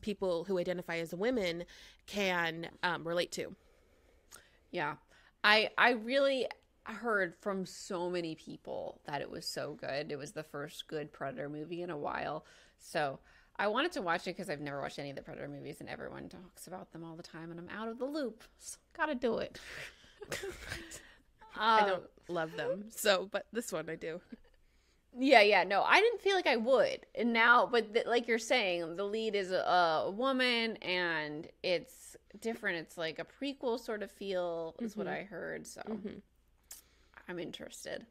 people who identify as women can relate to. Yeah. I really heard from so many people that it was so good. It was the first good Predator movie in a while. So I wanted to watch it because I've never watched any of the Predator movies, and everyone talks about them all the time, and I'm out of the loop. So gotta do it. I don't love them, but this one I do. Yeah, no, I didn't feel like I would. And now, but like you're saying, the lead is a woman and it's different. It's like a prequel sort of feel, is what I heard. So I'm interested.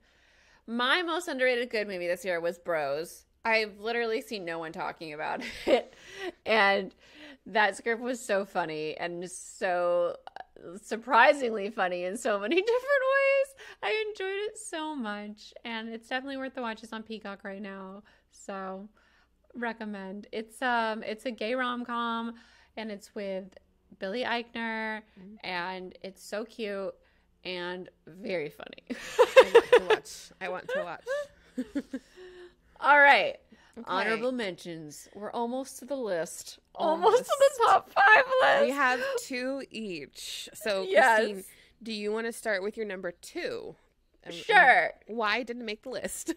My most underrated good movie this year was Bros. I've literally seen no one talking about it. And that script was so funny and so surprisingly funny in so many different ways. I enjoyed it so much, and it's definitely worth the watch. It's on Peacock right now, so recommend. It's a gay rom-com, and it's with Billy Eichner, and it's so cute and very funny. I want to watch. All right. Okay. Honorable mentions. We're almost to the list. Almost. Almost to the top 5 list. We have 2 each. So, Yes. Christine, do you want to start with your number 2? Sure. Why didn't it make the list?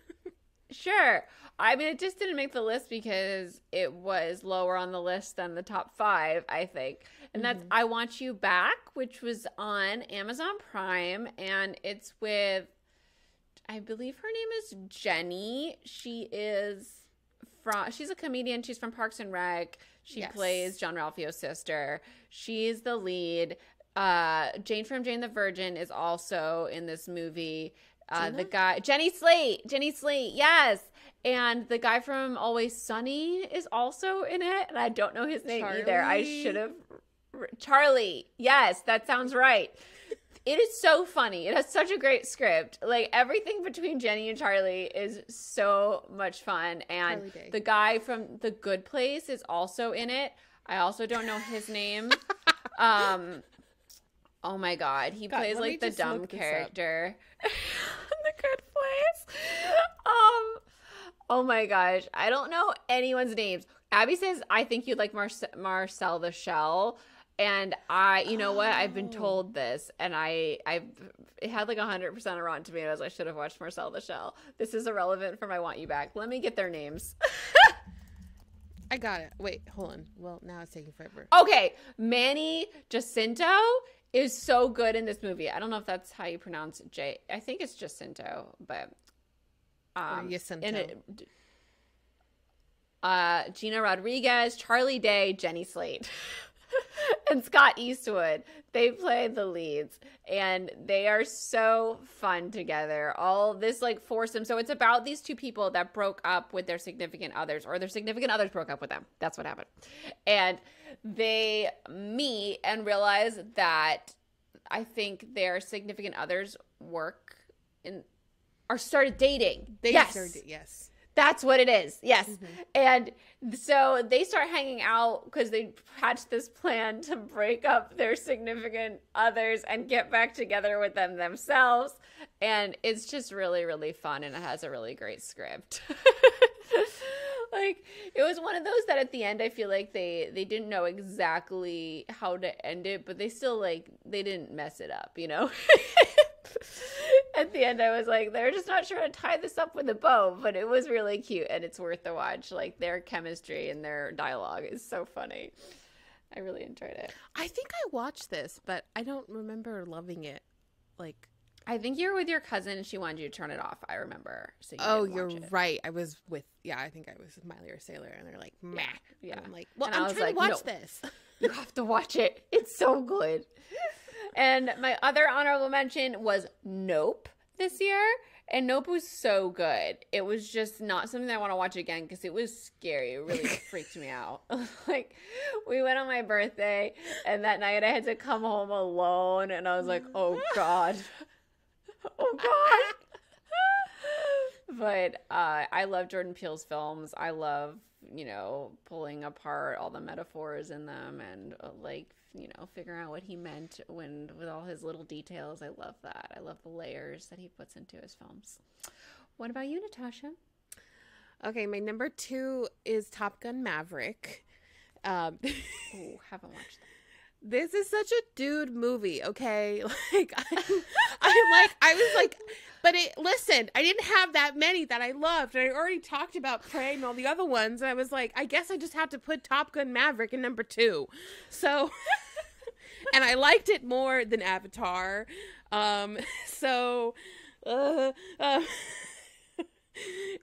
Sure. I mean, it just didn't make the list because it was lower on the list than the top 5, I think. And that's I Want You Back, which was on Amazon Prime. And it's with, I believe her name is Jenny. She's a comedian. She's from Parks and Rec. She plays John Ralphio's sister. She's the lead. Jane from Jane the Virgin is also in this movie. The guy, Jenny Slate, yes. And the guy from Always Sunny is also in it. And I don't know his name either. I should have. Charlie. Yes, that sounds right. It is so funny. It has such a great script. Like, everything between Jenny and Charlie is so much fun. And the guy from The Good Place is also in it. I also don't know his name. Oh my God. He plays like the dumb character. The Good Place. Oh my gosh. I don't know anyone's names. Abby says, I think you'd like Marcel the Shell. And you know what? I've been told this, and it had like 100% of Rotten Tomatoes. I should have watched Marcel the Shell. This is irrelevant for my Want You Back. Let me get their names. I got it. Wait, hold on. Well, now it's taking forever. Okay. Manny Jacinto is so good in this movie. I don't know if that's how you pronounce it. I think it's Jacinto, but Jacinto. Gina Rodriguez, Charlie Day, Jenny Slate. And Scott Eastwood. They play the leads, and they are so fun together. All this like foursome. So it's about these 2 people that broke up with their significant others, or their significant others broke up with them. That's what happened. And they meet and realize that I think their significant others started dating. Yes. That's what it is. Yes. And so they start hanging out because they hatched this plan to break up their significant others and get back together with them themselves. And it's just really, really fun. And it has a really great script. Like, it was one of those that at the end, I feel like they didn't know exactly how to end it, but they still they didn't mess it up, you know? At the end, I was like, they're just not sure how to tie this up with a bow, but it was really cute, and it's worth the watch. Like, their chemistry and their dialogue is so funny. I really enjoyed it. I think I watched this, but I don't remember loving it. Like, I think you were with your cousin, and she wanted you to turn it off. I remember. So you're right. I was with, I think I was with Miley or Sailor, and they're like, meh. Yeah. And I'm like, well, and I'm trying to watch this. You have to watch it. It's so good. And my other honorable mention was Nope this year. And Nope was so good. It was just not something that I want to watch again because it was scary. It really freaked me out. Like, we went on my birthday, and that night I had to come home alone, and I was like, oh God. Oh God. But I love Jordan Peele's films. I love, pulling apart all the metaphors in them and figuring out what he meant with all his little details. I love that. I love the layers that he puts into his films. What about you, Natasha? Okay, my number 2 is Top Gun Maverick. Oh, haven't watched that. This is such a dude movie, okay? Listen, I didn't have that many that I loved, and I already talked about Prey and all the other ones, and I was like, I guess I just have to put Top Gun Maverick in number 2. So, and I liked it more than Avatar.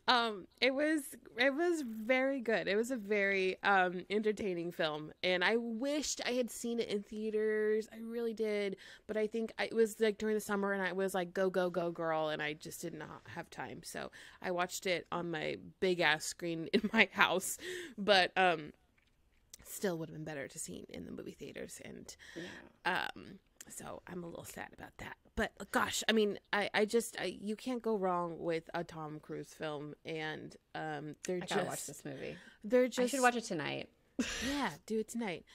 It was very good. It was a very entertaining film, and I wished I had seen it in theaters. I really did, but I think it was like during the summer, and I was like go go go girl, and I just did not have time. So I watched it on my big ass screen in my house, but still would have been better to see in the movie theaters, and so I'm a little sad about that. But gosh, I mean, I you can't go wrong with a Tom Cruise film, and I gotta watch this movie. I should watch it tonight. Yeah, do it tonight.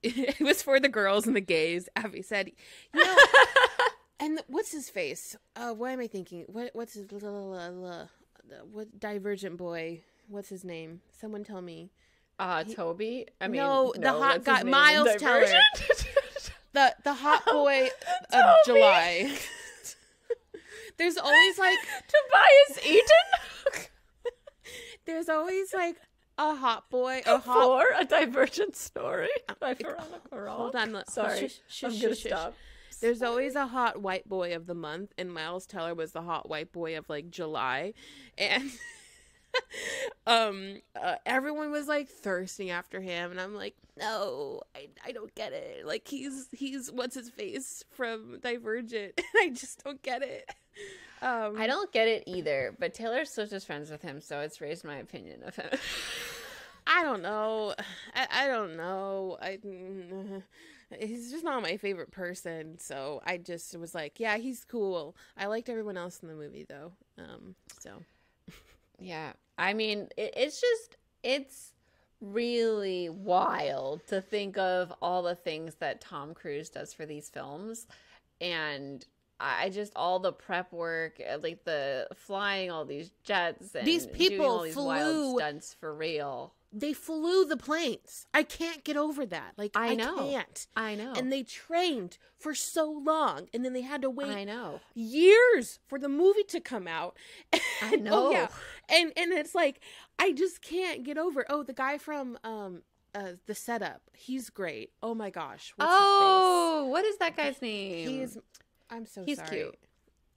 It was for the girls and the gays. Abby said, you know, and what's his face? What am I thinking? What's his what Divergent boy? What's his name? Someone tell me. Toby. I mean, no, the hot guy, Miles Teller. Divergent? The hot boy of July. There's always like Tobias Eaton. There's always like a hot boy, For a Divergent Story by Veronica Roth. Hold on, sorry, I'm gonna stop. There's always a hot white boy of the month, and Miles Teller was the hot white boy of like July, and everyone was like thirsting after him, and I'm like, no, I don't get it. Like he's what's his face from Divergent, and I just don't get it. I don't get it either, but Taylor Swift is friends with him, so it's raised my opinion of him. I don't know. I don't know. He's just not my favorite person, so I just was like, yeah, he's cool. I liked everyone else in the movie though. So yeah, I mean, it's really wild to think of all the things that Tom Cruise does for these films, and I just all the prep work, like the flying all these jets and these people doing all these wild stunts for real. They flew the planes. I can't get over that. Like I can't. I know. And they trained for so long, and then they had to wait. I know. Years for the movie to come out. I know. Oh yeah. And it's like I just can't get over. Oh, the guy from The Setup. He's great. Oh my gosh. What's his face? What is that guy's name? I'm so He's sorry. cute.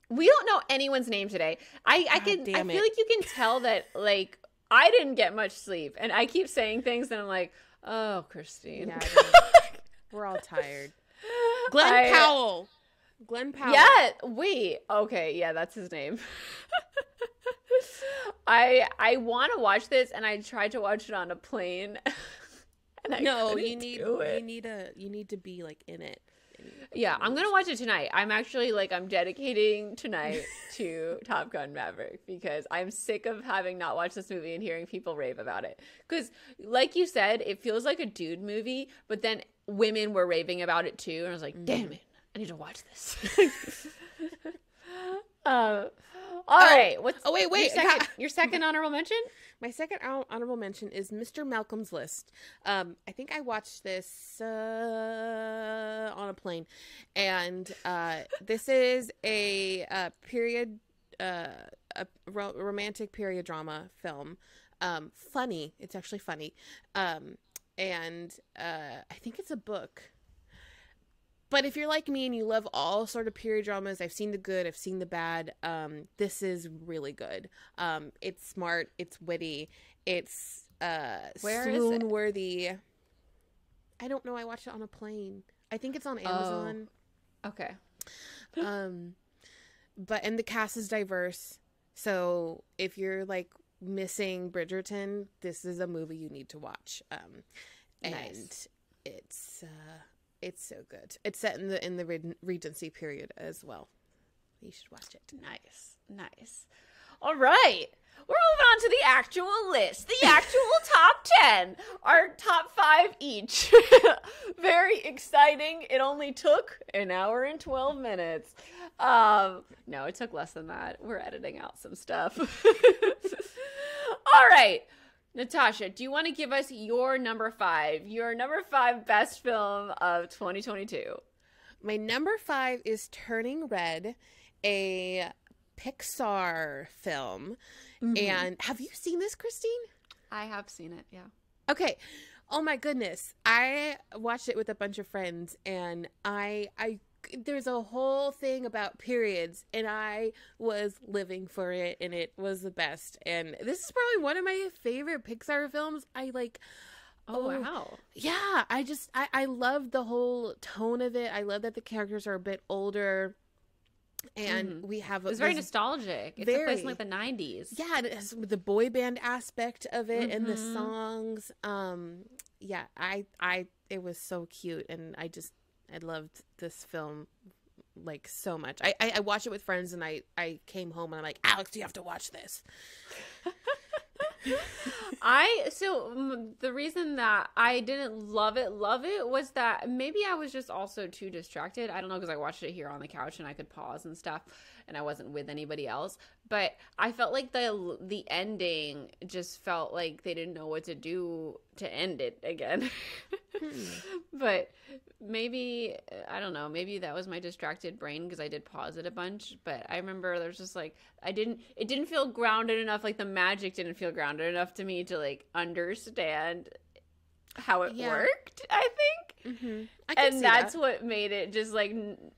We don't know anyone's name today. I feel like you can tell that like I didn't get much sleep, and I keep saying things, and I'm like, oh, Christine. Yeah, we're all tired. Glenn Powell. Yeah. Wait. Okay. Yeah, that's his name. I want to watch this, and I tried to watch it on a plane. And you need to be like in it. Yeah, I'm gonna watch it tonight. I'm actually I'm dedicating tonight to Top Gun Maverick because I'm sick of having not watched this movie and hearing people rave about it. Because, like you said, it feels like a dude movie, but then women were raving about it too, and I was like, damn it, I need to watch this. All right. Wait. Your second honorable mention? My second honorable mention is Mr. Malcolm's List. I think I watched this on a plane, and this is a period, romantic period drama film. Funny. It's actually funny, and I think it's a book. But if you're like me and you love all sort of period dramas, I've seen the good, I've seen the bad. This is really good. It's smart, it's witty, it's swoon-worthy. I don't know. I watched it on a plane. I think it's on Amazon. Okay. And the cast is diverse. So if you're like missing Bridgerton, this is a movie you need to watch. Nice. And it's so good. It's set in the Regency period as well. You should watch it. Nice. All right. We're moving on to the actual list. The actual top 10. Our top 5 each. Very exciting. It only took an hour and 12 minutes. No, it took less than that. We're editing out some stuff. All right. Natasha, do you want to give us your number 5? Your number 5 best film of 2022. My number 5 is Turning Red, a Pixar film. Mm-hmm. And have you seen this, Christine? I have seen it, yeah. Okay. Oh my goodness. I watched it with a bunch of friends, and I there's a whole thing about periods, and I was living for it, and it was the best. And this is probably one of my favorite Pixar films. I like. Oh, wow. Yeah, I love the whole tone of it. I love that the characters are a bit older, and we have it's very nostalgic. It's a place in like the 90s. Yeah, and it has the boy band aspect of it and the songs. Yeah, it was so cute, and I loved this film like so much. I watched it with friends, and I came home and I'm like, Alex, you have to watch this. The reason that I didn't love it was that maybe I was just also too distracted. I don't know, because I watched it here on the couch and I could pause and stuff, and I wasn't with anybody else. But I felt like the ending just felt like they didn't know what to do to end it again. But maybe, I don't know, maybe that was my distracted brain, because I did pause it a bunch. But I remember there's just like, it didn't feel grounded enough. Like the magic didn't feel grounded enough to me to like understand how it worked, I think. And that's what made it just like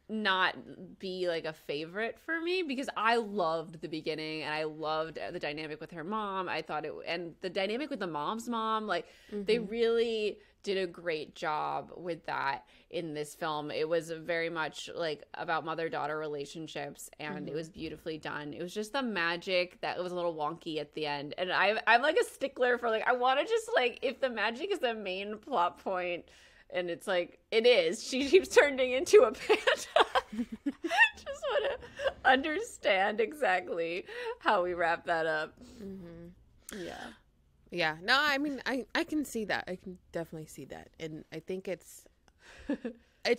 not be like a favorite for me, because I loved the beginning and I loved the dynamic with her mom. I thought and the dynamic with the mom's mom, like they really did a great job with that in this film. It was very much like about mother-daughter relationships, and it was beautifully done. It was just the magic that was a little wonky at the end. And I'm like a stickler for like, I want to just like, if the magic is the main plot point, and it's like, it is, she keeps turning into a panda. Just want to understand exactly how we wrap that up. Yeah, no, I mean, I can see that. I can definitely see that. And I think it's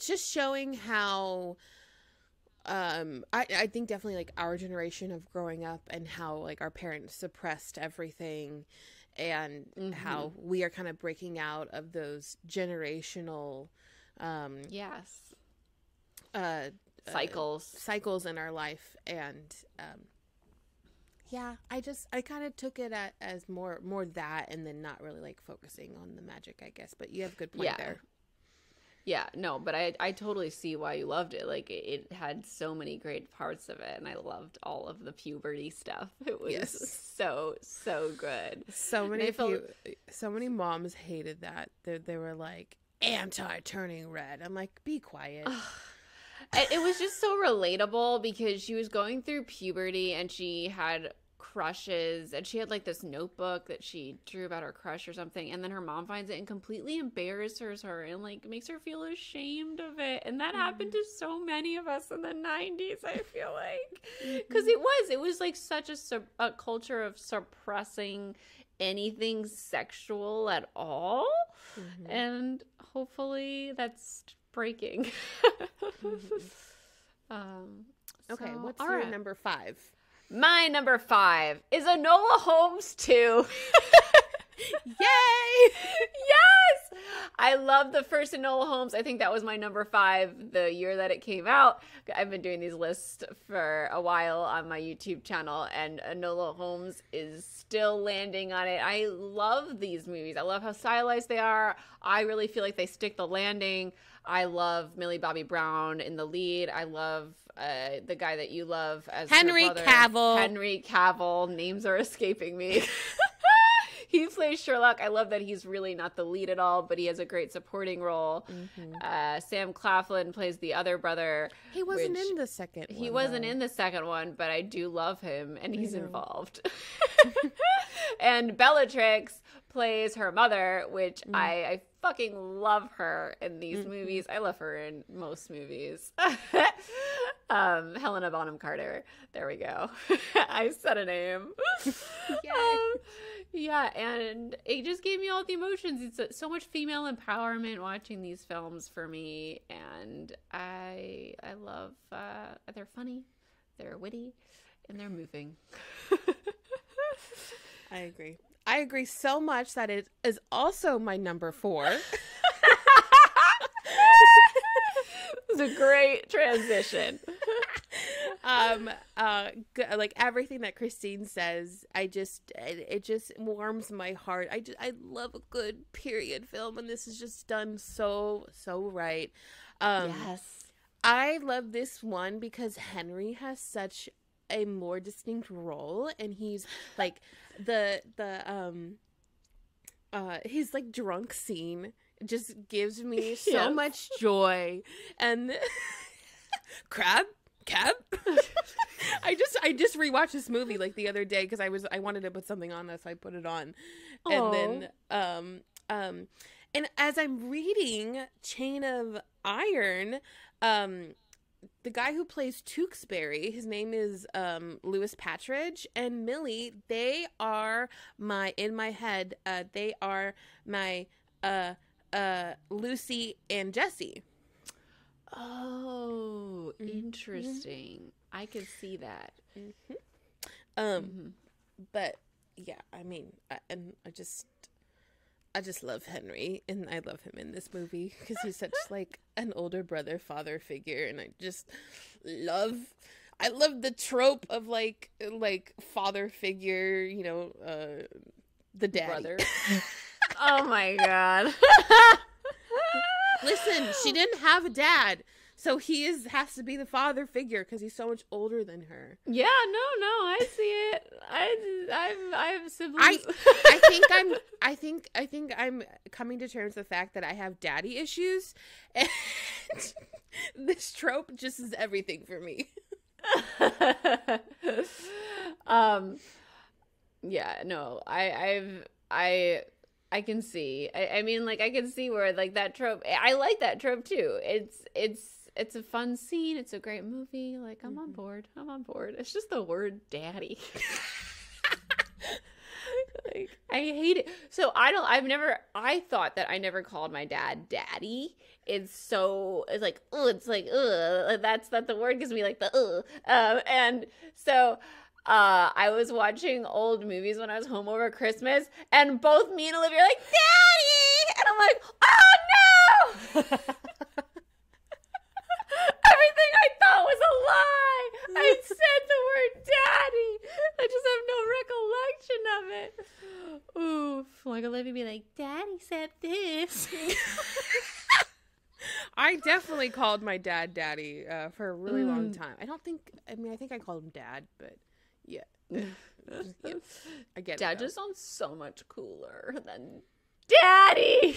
just showing how, I think definitely like our generation of growing up, and how like our parents suppressed everything, and how we are kind of breaking out of those generational, cycles in our life. And, yeah, I kind of took it as more that, and then not really like focusing on the magic, I guess. But you have a good point there. Yeah, no, but I totally see why you loved it. Like it had so many great parts of it, and I loved all of the puberty stuff. It was so good. So many moms hated that. They were like, anti-turning red. I'm like, be quiet. It was just so relatable, because she was going through puberty and she had crushes, and she had like this notebook that she drew about her crush or something, and then her mom finds it and completely embarrasses her and like makes her feel ashamed of it. And that happened to so many of us in the 90s, I feel like, because it was like such a culture of suppressing anything sexual at all. And hopefully that's breaking. Okay, what's your number 5? My number 5 is Enola Holmes 2. Yay! Yes! I love the first Enola Holmes. I think that was my number 5 the year that it came out. I've been doing these lists for a while on my YouTube channel, and Enola Holmes is still landing on it. I love these movies. I love how stylized they are. I really feel like they stick the landing. I love Millie Bobby Brown in the lead. I love the guy that you love as Henry her brother. Cavill. Henry Cavill. Names are escaping me. He plays Sherlock. I love that he's really not the lead at all, but he has a great supporting role. Sam Claflin plays the other brother. He wasn't in the second one. He wasn't in the second one, but I do love him, and he's involved. And Bellatrix plays her mother, which I fucking love her in these movies. I love her in most movies. Helena Bonham Carter. There we go. I said a name. Yeah, and it just gave me all the emotions. It's so much female empowerment watching these films for me, and I love. They're funny, they're witty, and they're moving. I agree so much that it is also my number 4. It's a great transition. Like everything that Christine says, it just warms my heart. I love a good period film, and this is just done so right. Yes. I love this one because Henry has such a more distinct role, and he's like his like drunk scene just gives me so Yes. much joy. And cab. I just rewatched this movie like the other day because I wanted to put something on this, so I put it on. Aw. And then and as I'm reading Chain of Iron, the guy who plays Tewksbury, his name is Louis Patridge, and Millie, they are in my head, they are my Lucy and Jesse. Oh, interesting. I could see that. But yeah, I mean, I just love Henry, and I love him in this movie because he's such like an older brother father figure, and I love the trope of like father figure, you know, the daddy. Brother. Oh my god. Listen, she didn't have a dad, so he has to be the father figure because he's so much older than her. Yeah, no, I see it. I have siblings. I think I'm coming to terms with the fact that I have daddy issues, and this trope just is everything for me. Yeah, no, I can see. I mean, like, I can see where, like, that trope, I like that trope, too. It's a fun scene. It's a great movie. Like, I'm on board. It's just the word daddy. Like, I hate it. So, I thought that I never called my dad daddy. It's like, that's not the word gives me, like, the, and so... I was watching old movies when I was home over Christmas, and both me and Olivia are like, Daddy! And I'm like, oh no! Everything I thought was a lie! I said the word daddy! I just have no recollection of it. Oof. Like Olivia be like, Daddy said this. I definitely called my dad daddy for a really long time. I think I called him dad, but... Yeah. I get it. Dad just sounds so much cooler than Daddy.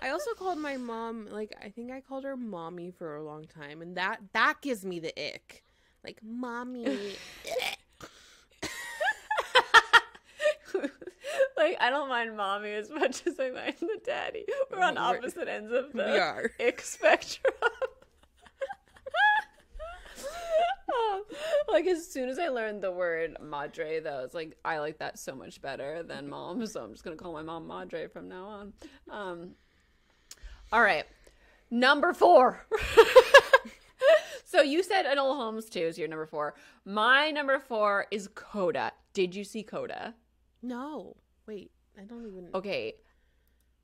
I also called my mom, like, I think I called her mommy for a long time, and that gives me the ick. Like, mommy. Like, I don't mind mommy as much as I mind the daddy. We're on opposite ends of the ick spectrum. Like, as soon as I learned the word madre, though, it's like, I like that so much better than mom, so I'm just gonna call my mom madre from now on. All right, number 4. So you said Enola Holmes 2 is your number 4. My number 4 is Coda. Did you see Coda? No. Wait, I don't even... Okay.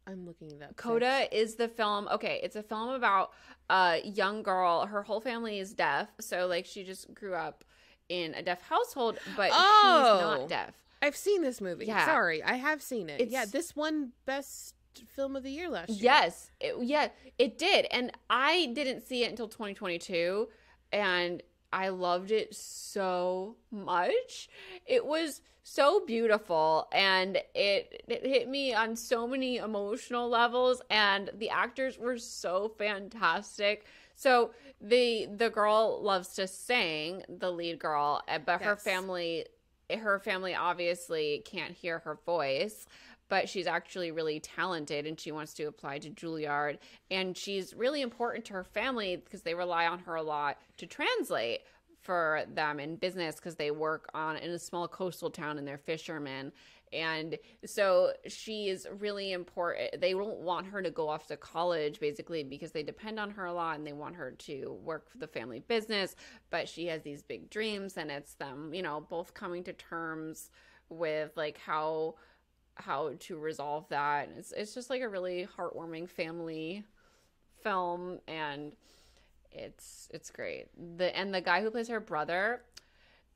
I'm looking it up. Coda is the film. Okay, it's a film about a young girl. Her whole family is deaf, so like she just grew up in a deaf household, but she's not deaf. I've seen this movie. Yeah. Sorry, I have seen it. Yeah, this won Best Film of the Year last year. Yes, it did, and I didn't see it until 2022, and I loved it so much. It was so beautiful, and it hit me on so many emotional levels, and the actors were so fantastic. So the girl loves to sing, the lead girl, but her family obviously can't hear her voice, but she's actually really talented, and she wants to apply to Juilliard, and she's really important to her family because they rely on her a lot to translate for them in business because they work in a small coastal town and they're fishermen. And so she is really important. They don't want her to go off to college basically because they depend on her a lot and they want her to work for the family business. But she has these big dreams, and it's them, both coming to terms with like how to resolve that. It's just like a really heartwarming family film, and it's great. The guy who plays her brother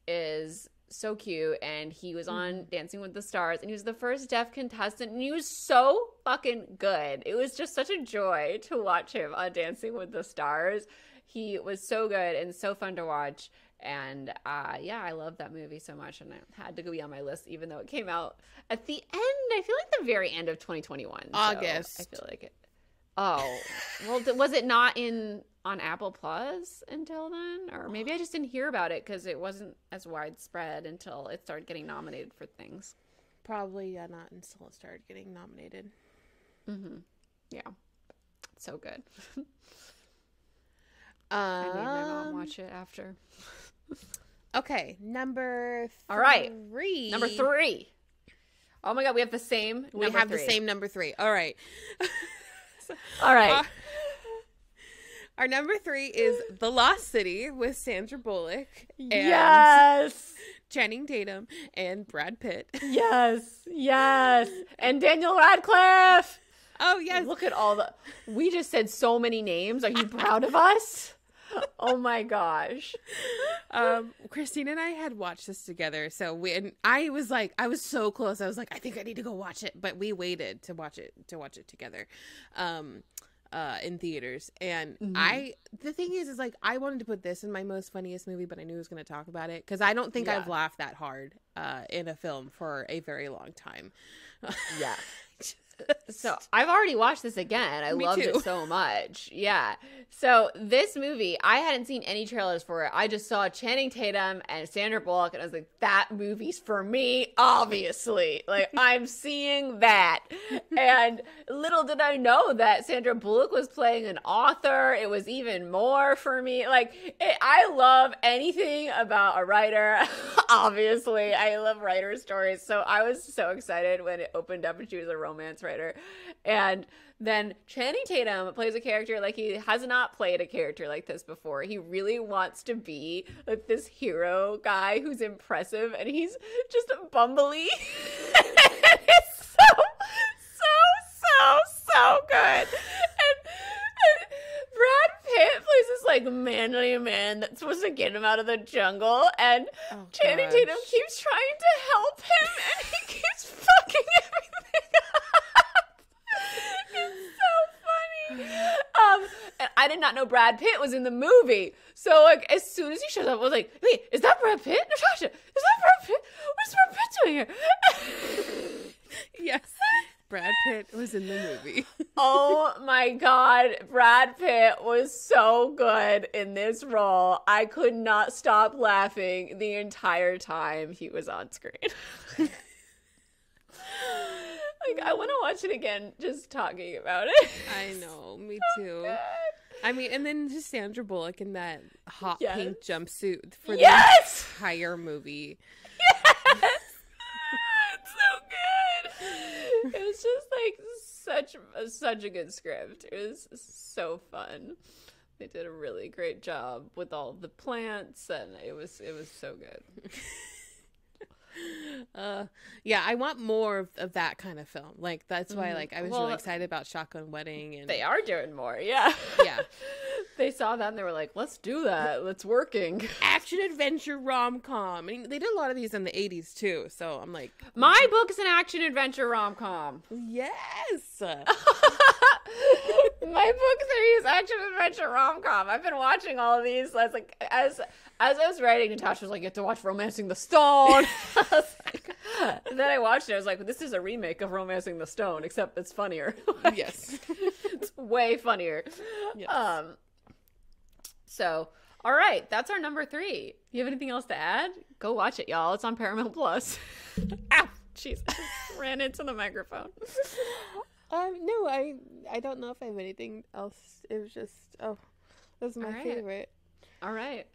is so cute, and he was on Dancing with the Stars, and he was the first deaf contestant, and he was so fucking good. It was just such a joy to watch him on Dancing with the Stars. He was so good and so fun to watch. And yeah, I love that movie so much, and it had to be on my list, even though it came out at the end. I feel like the very end of 2021. August. So I feel like it. Oh, well, was it not on Apple Plus until then, or maybe I just didn't hear about it because it wasn't as widespread until it started getting nominated for things. Probably not until it started getting nominated. Yeah, so good. I made my mom watch it after. Okay, number 3. All right, number 3. Oh my God, we have the same. We have the same number 3. All right. All right. Our number 3 is The Lost City with Sandra Bullock. And Yes. Channing Tatum and Brad Pitt. Yes. And Daniel Radcliffe. Oh, yes. Look at all the. We just said so many names. Are you proud of us? Oh my gosh. Christine and I had watched this together. And I was so close. I was like, I think I need to go watch it. But we waited to watch it together. In theaters. And the thing is like, I wanted to put this in my most funniest movie, but I knew I was going to talk about it because I don't think I've laughed that hard in a film for a very long time. Yeah. So I've already watched this again. I loved too. it so much. Yeah. So this movie, I hadn't seen any trailers for it. I just saw Channing Tatum and Sandra Bullock, and I was like, that movie's for me, obviously. Like, I'm seeing that. And little did I know that Sandra Bullock was playing an author. It was even more for me. Like, I love anything about a writer. Obviously, I love writer stories. So I was so excited when it opened up and she was a romance writer. And then Channing Tatum plays a character like he has not played a character like this before. He really wants to be like this hero guy who's impressive, and he's just bumbly. It's so good. And Brad Pitt plays this like manly man that's supposed to get him out of the jungle, and Channing Tatum keeps trying to help him, and he keeps fucking everything up. It's so funny. And I did not know Brad Pitt was in the movie. So like as soon as he shows up, I was like, wait, is that Brad Pitt? Natasha, is that Brad Pitt? What's Brad Pitt doing here? Yes. Brad Pitt was in the movie. Oh my God. Brad Pitt was so good in this role. I could not stop laughing the entire time he was on screen. Like, I want to watch it again just talking about it. I know, me too. I mean, and then just Sandra Bullock in that hot pink jumpsuit for the entire movie. Yes! It's so good. It was just like such a good script. It was so fun. They did a really great job with all the plants, and it was so good. Yeah, I want more of that kind of film. Like that's why like I was really excited about Shotgun Wedding, and they are doing more. Yeah. They saw that and they were like, let's do that. It's working. Action adventure rom-com. I mean, they did a lot of these in the 80s too, so I'm like, my book's an action adventure rom-com. Yes. My book 3 is action adventure rom-com. I've been watching all of these. As I was writing, Natasha was like, you have to watch Romancing the Stone. I was like, and then I watched it. I was like, this is a remake of Romancing the Stone, except it's funnier. Yes. It's way funnier. Yes. So, all right. That's our number 3. You have anything else to add? Go watch it, y'all. It's on Paramount Plus. Ow! Jeez. Ran into the microphone. No, I don't know if I have anything else. It was just, this is my favorite. All right.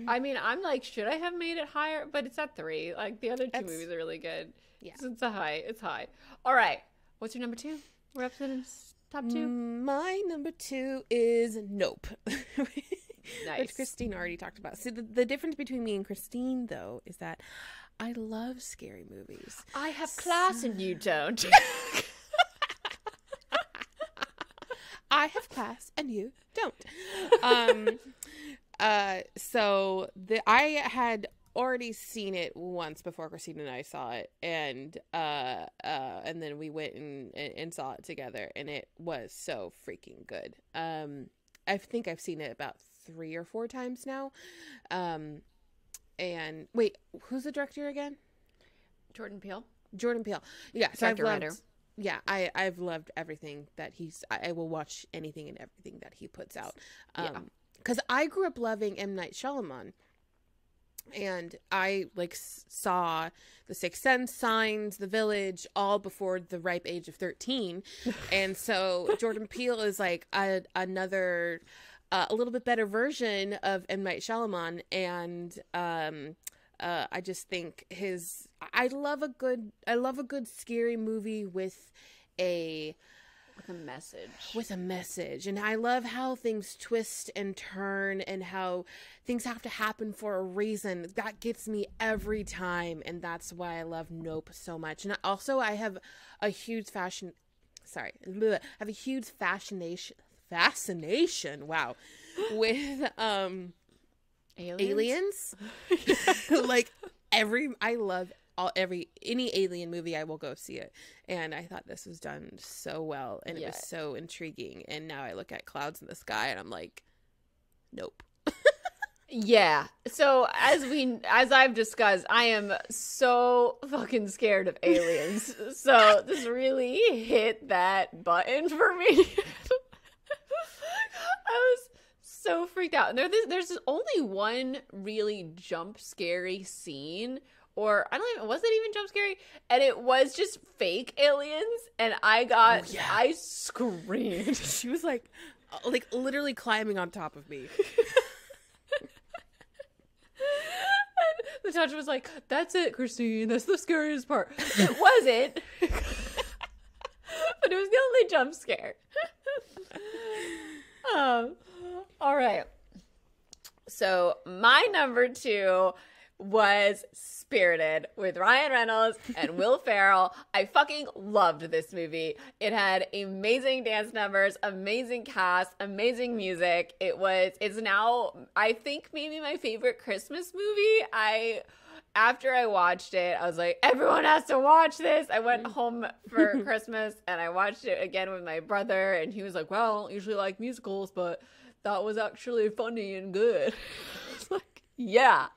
I mean, I'm like, should I have made it higher? But it's at 3. Like, the other 2 movies are really good. Yeah. It's high. It's high. All right. What's your number 2? We're up to the top 2. My number 2 is Nope. Nice. Which Christine already talked about. So the difference between me and Christine, though, is that I love scary movies. I have class and you don't. I have class and you don't. So I had already seen it once before Christine and I saw it, and then we went and saw it together, and it was so freaking good. I think I've seen it about 3 or 4 times now. And wait, who's the director again? Jordan Peele. Jordan Peele. Yeah, so Director, writer. Yeah, I've loved everything that I will watch anything and everything that he puts out. Because I grew up loving M. Night Shyamalan. And I saw The Sixth Sense, Signs, The Village, all before the ripe age of 13. And so Jordan Peele is like another, a little bit better version of M. Night Shyamalan. And I just think I love a good scary movie with a message. And I love how things twist and turn and how things have to happen for a reason. That gets me every time, and that's why I love Nope so much. And also I have a huge fascination wow, with aliens. Like any alien movie, I will go see it. And I thought this was done so well, and it was so intriguing. And now I look at clouds in the sky and I'm like, nope. Yeah. So as I've discussed, I am so fucking scared of aliens. So this really hit that button for me. I was so freaked out. And there's only one really jump scary scene, or was it even jump scary? And it was just fake aliens, and I screamed. She was like literally climbing on top of me. And Natasha was like, "That's it, Christine. That's the scariest part." It wasn't, but it was the only jump scare. All right. So my number 2 was Spirited with Ryan Reynolds and Will Ferrell. I fucking loved this movie. It had amazing dance numbers, amazing cast, amazing music. It's now, I think, maybe my favorite Christmas movie. After I watched it, I was like, everyone has to watch this. I went home for Christmas and I watched it again with my brother, and he was like, well, I don't usually like musicals, but that was actually funny and good. I was like, yeah.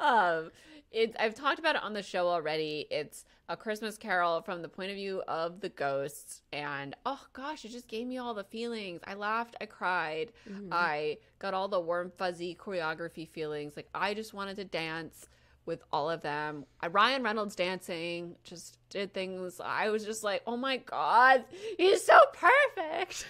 I've talked about it on the show already. It's A Christmas Carol from the point of view of the ghosts, and oh gosh, it just gave me all the feelings. I laughed, I cried, I got all the warm fuzzy choreography feelings. Like, I just wanted to dance with all of them. Ryan Reynolds dancing just did things. I was just like, oh my god, he's so perfect.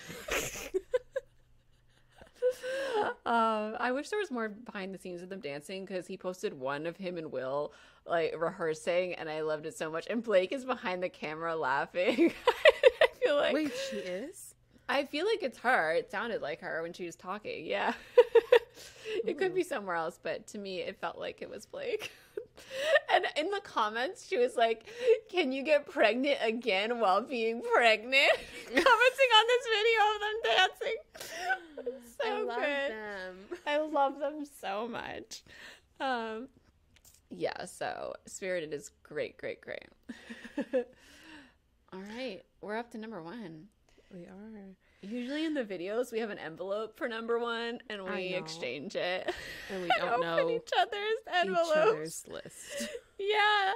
I wish there was more behind the scenes of them dancing, because he posted one of him and Will rehearsing, and I loved it so much. And Blake is behind the camera laughing. I feel like, wait, she is? I feel like it's her. It sounded like her when she was talking. Yeah. It could be somewhere else, but to me it felt like it was Blake. And in the comments she was like, can you get pregnant again while being pregnant? Commenting on this video of them dancing. So I love good. them. I love them so much. Yeah, so Spirited is great. All right, we're up to number 1. We are. Usually in the videos we have an envelope for number 1 and we exchange it. And we don't know open each other's envelopes. each other's list. Yeah.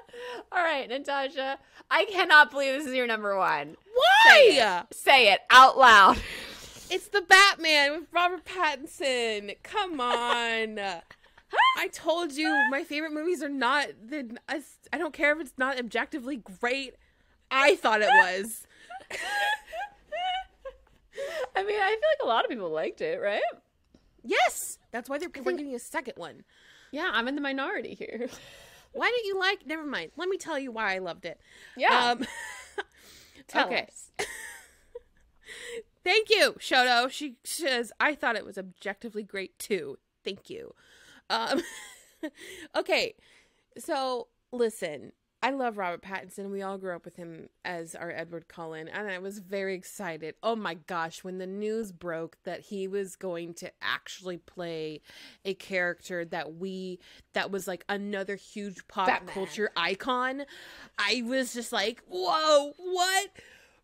All right, Natasha. I cannot believe this is your number 1. Why? Say it out loud. It's the Batman with Robert Pattinson. Come on. I told you my favorite movies are not I don't care if it's not objectively great. I thought it was. I mean, I feel like a lot of people liked it, right? Yes. That's why they're getting a second one. Yeah, I'm in the minority here. Why didn't you like? Never mind. Let me tell you why I loved it. Yeah. Tell us. Thank you, Shoto. She says, I thought it was objectively great too. Thank you. Okay. So, listen. I love Robert Pattinson. We all grew up with him as our Edward Cullen, and I was very excited. Oh my gosh, when the news broke that he was going to actually play a character that was like another huge pop culture icon, I was just like, whoa, what?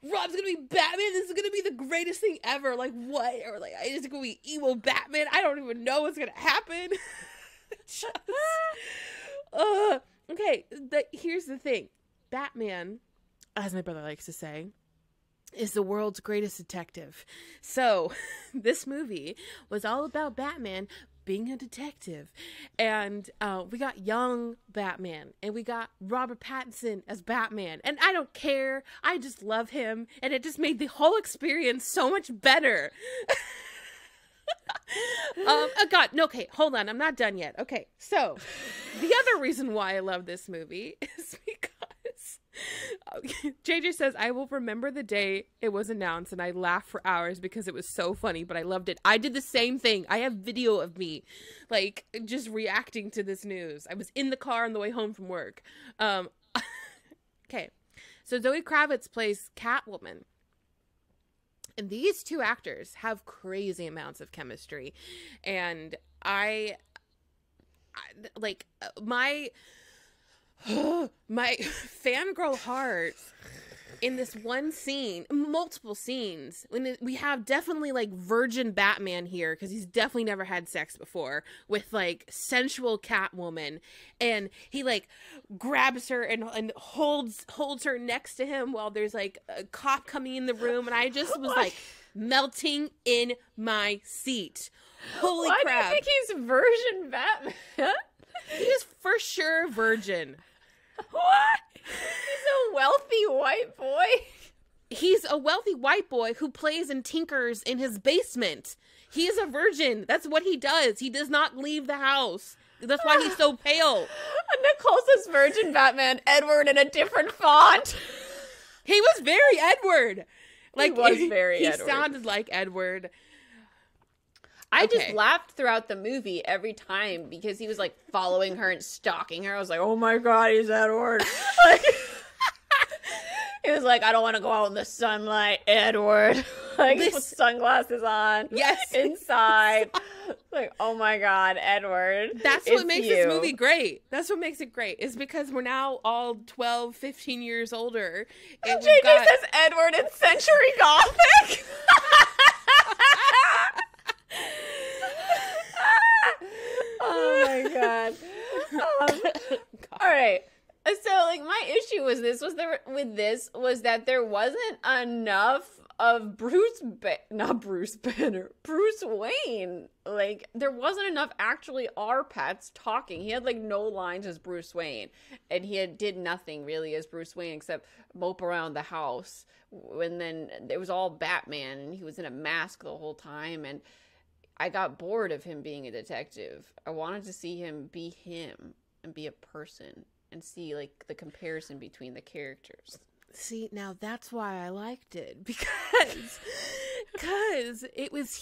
Rob's gonna be Batman. This is gonna be the greatest thing ever. Like, what? Or like, it's gonna be evil Batman. I don't even know what's gonna happen. Just, okay, here's the thing. Batman, as my brother likes to say, is the world's greatest detective. So this movie was all about Batman being a detective, and we got young Batman, and we got Robert Pattinson as Batman, and I don't care, I just love him, and it just made the whole experience so much better. Oh god, no, okay, hold on, I'm not done yet. Okay, so the other reason why I love this movie is because JJ says, I will remember the day it was announced, and I laughed for hours because it was so funny, but I loved it. I did the same thing. I have video of me, like, just reacting to this news. I was in the car on the way home from work. Okay, so Zoe Kravitz plays Catwoman. And these two actors have crazy amounts of chemistry. And I like, my fangirl heart in this one scene, multiple scenes, when we have definitely like virgin Batman here, because he's definitely never had sex before, with like sensual Catwoman, and he like grabs her and holds her next to him while there's like a cop coming in the room, and I just was like melting in my seat. Holy crap. Why do you think he's virgin Batman? He is for sure virgin. What? He's a wealthy white boy. He's a wealthy white boy who plays and tinkers in his basement. He is a virgin. That's what he does. He does not leave the house. That's why he's so pale. Nicole says virgin Batman, Edward in a different font. He was very Edward. Like, he was very Edward. He sounded like Edward. I just laughed throughout the movie every time because he was like following her and stalking her. I was like, oh my god, he's Edward. Like, he was like, I don't want to go out in the sunlight, Edward. Like, put sunglasses on. Yes. Inside. Like, oh my god, Edward. That's what makes this movie great. That's what makes it great. Is because we're now all 12, 15 years older. And JJ says Edward in Century Gothic. Oh my god. All right. So like my issue was was that there wasn't enough of Bruce Wayne. Like there wasn't enough actually our pets talking. He had like no lines as Bruce Wayne, and he did nothing really as Bruce Wayne except mope around the house. And then it was all Batman, and he was in a mask the whole time, and I got bored of him being a detective. I wanted to see him be him and be a person and see like the comparison between the characters. See, now that's why I liked it, because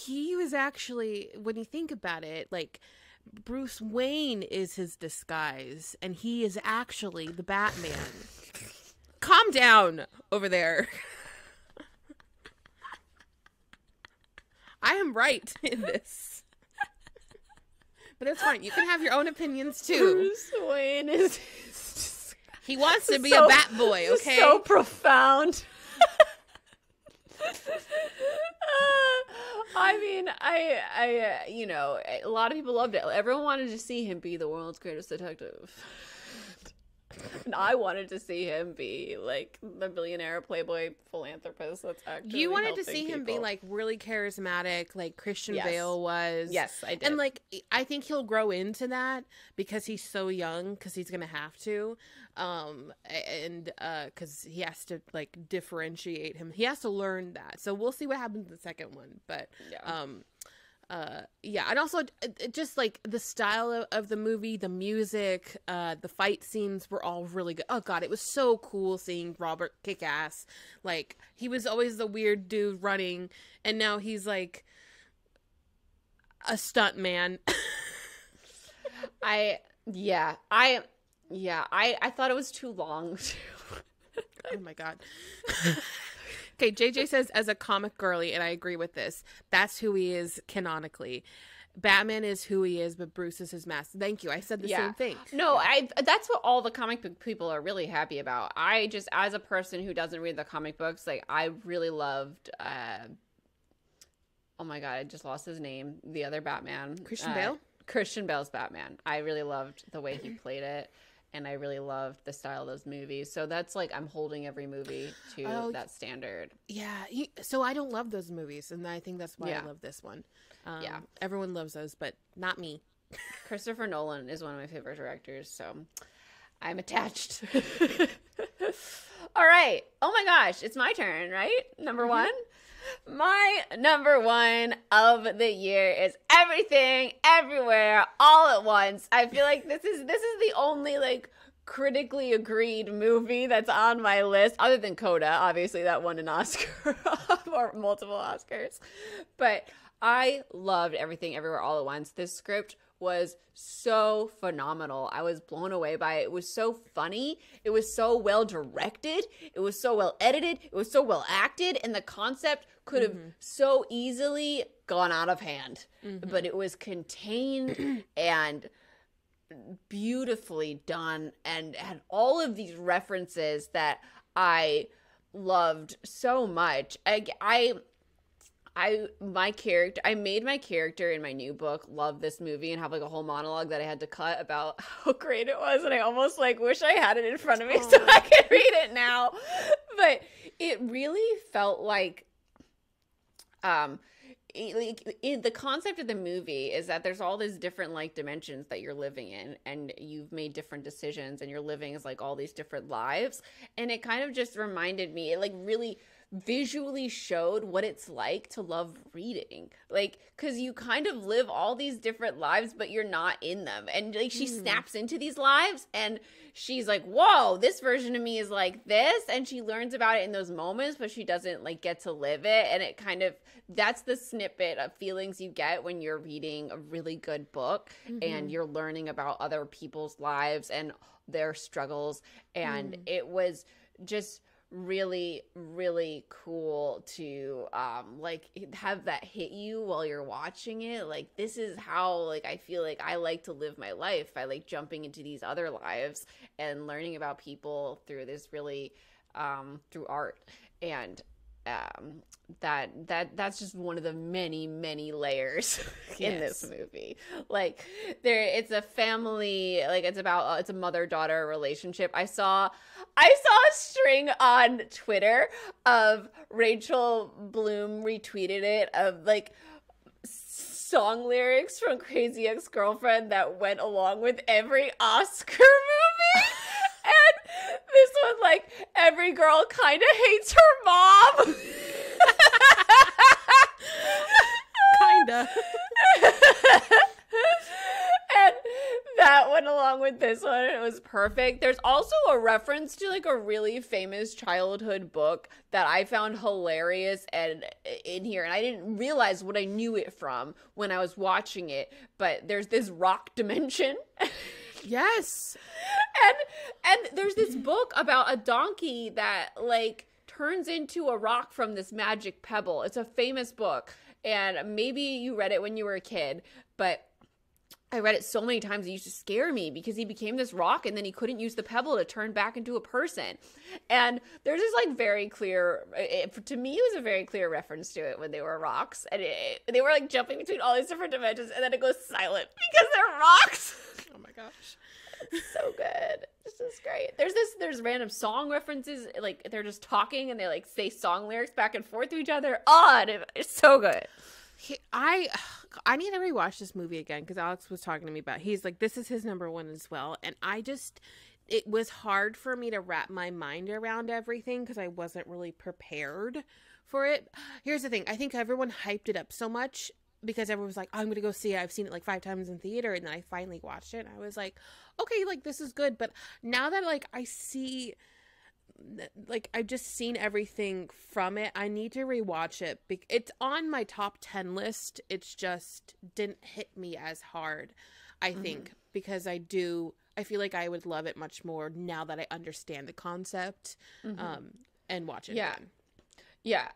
he was actually, when you think about it, like Bruce Wayne is his disguise and he is actually the Batman. Calm down over there. I am right in this. But that's fine. You can have your own opinions too. Bruce Wayne is... He wants to be a bat boy, okay? So profound. I mean, I you know, a lot of people loved it. Everyone wanted to see him be the world's greatest detective. And I wanted to see him be like the billionaire playboy philanthropist that's actually You wanted to see helping him be people. like really charismatic, like Christian Yes. Bale was. Yes, I did. And like I think he'll grow into that because he's so young, because he's gonna have to, and because he has to like differentiate him. He has to learn that. So we'll see what happens in the second one. But yeah, and also just like the style of the movie, the music, the fight scenes were all really good. Oh god, it was so cool seeing Robert kick ass. Like he was always the weird dude running, and now he's like a stunt man. I thought it was too long. Oh my god. Okay, JJ says as a comic girly, and I agree with this, that's who he is canonically. Batman is who he is, but Bruce is his mask. Thank you. I said the same thing. No, that's what all the comic book people are really happy about. I just, as a person who doesn't read the comic books, like, I really loved, oh my God, I just lost his name. The other Batman. Christian Bale? Christian Bale's Batman. I really loved the way he played it. And I really loved the style of those movies. So that's like, I'm holding every movie to that standard. Yeah. So I don't love those movies. And I think that's why I love this one. Everyone loves those, but not me. Christopher Nolan is one of my favorite directors. So I'm attached. All right. Oh my gosh. It's my turn, right? Number one. My number one of the year is Everything, Everywhere, All at Once. I feel like this is the only like critically agreed movie that's on my list, other than Coda. Obviously, that won an Oscar or multiple Oscars. But I loved Everything, Everywhere, All at Once. This script was so phenomenal. I was blown away by it. It was so funny. It was so well directed. It was so well edited. It was so well acted. And the concept could have so easily gone out of hand. But it was contained and beautifully done and had all of these references that I loved so much. I made my character in my new book love this movie and have like a whole monologue that I had to cut about how great it was, and I almost like wish I had it in front of me so I could read it now. But it really felt like the concept of the movie is that there's all these different like dimensions that you're living in, and you've made different decisions, and you're living as like all these different lives. And it kind of just reminded me, it like really visually showed what it's like to love reading, like, because you kind of live all these different lives but you're not in them, and like she snaps into these lives and she's like, whoa, this version of me is like this, and she learns about it in those moments, but she doesn't like get to live it. And it kind of, that's the snippet of feelings you get when you're reading a really good book and you're learning about other people's lives and their struggles. And it was just really, really cool to like have that hit you while you're watching it. Like, this is how like I feel like I like to live my life. I like jumping into these other lives and learning about people through this really through art. And that's just one of the many layers in this movie. Like, it's a family, like it's about it's a mother-daughter relationship. I saw a string on Twitter of Rachel Bloom retweeted it of like song lyrics from Crazy Ex-Girlfriend that went along with every Oscar movie. And this one, like, every girl kind of hates her mom. Kinda. And that went along with this one, and it was perfect. There's also a reference to like a really famous childhood book that I found hilarious and in here, and I didn't realize what I knew it from when I was watching it, but there's this rock dimension. Yes. And there's this book about a donkey that like turns into a rock from this magic pebble. It's a famous book, and maybe you read it when you were a kid, but I read it so many times it used to scare me because he became this rock and then he couldn't use the pebble to turn back into a person. And there's this like very clear, to me it was a very clear reference to it when they were rocks, and they were like jumping between all these different dimensions, and then it goes silent because they're rocks. Oh my gosh. It's so good. This is great. There's random song references, like they're just talking and they like say song lyrics back and forth to each other. It's so good. I need to rewatch this movie again because Alex was talking to me about, he's like, this is his number one as well. And it was hard for me to wrap my mind around everything because I wasn't really prepared for it. Here's the thing. I think everyone hyped it up so much because everyone was like, oh, I'm going to go see it. I've seen it like 5 times in theater. And then I finally watched it. And I was like, okay, like this is good. But now that like I see, like I've just seen everything from it, I need to rewatch it. It's on my top 10 list. It's just didn't hit me as hard, I think, because I feel like I would love it much more now that I understand the concept and watch it again. Yeah,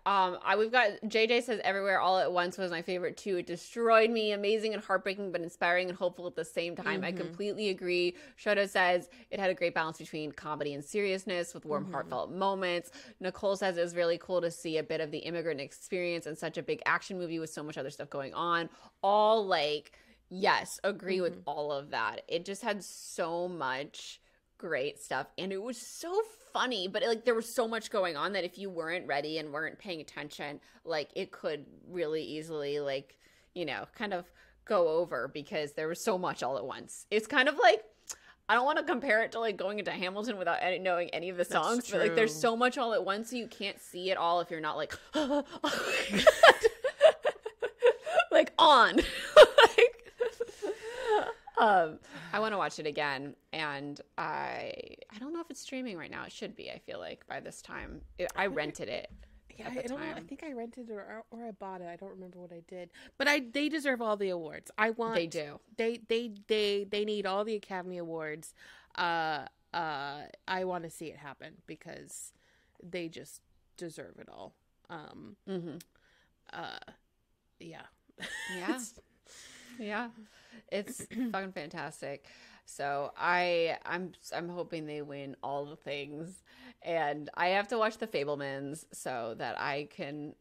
we've got JJ says Everywhere All at Once was my favorite too. It destroyed me, amazing and heartbreaking, but inspiring and hopeful at the same time. I completely agree. Shoto says it had a great balance between comedy and seriousness with warm, heartfelt moments. Nicole says it was really cool to see a bit of the immigrant experience in such a big action movie with so much other stuff going on. All like, yes, agree with all of that. It just had so much great stuff, and it was so funny, but like there was so much going on that if you weren't ready and weren't paying attention, like it could really easily, like, you know, kind of go over because there was so much all at once. It's kind of like, I don't want to compare it to like going into Hamilton without knowing any of the songs, but like there's so much all at once, so you can't see it all if you're not like like on like I want to watch it again, and I don't know if it's streaming right now. It should be. I feel like by this time, I rented it. Yeah, I don't know. I think I rented it or I bought it. I don't remember what I did, but they deserve all the awards. They do. They need all the Academy Awards. I want to see it happen because they just deserve it all. Yeah. Yeah. Yeah. It's fucking fantastic. So I'm hoping they win all the things, and I have to watch The Fabelmans so that I can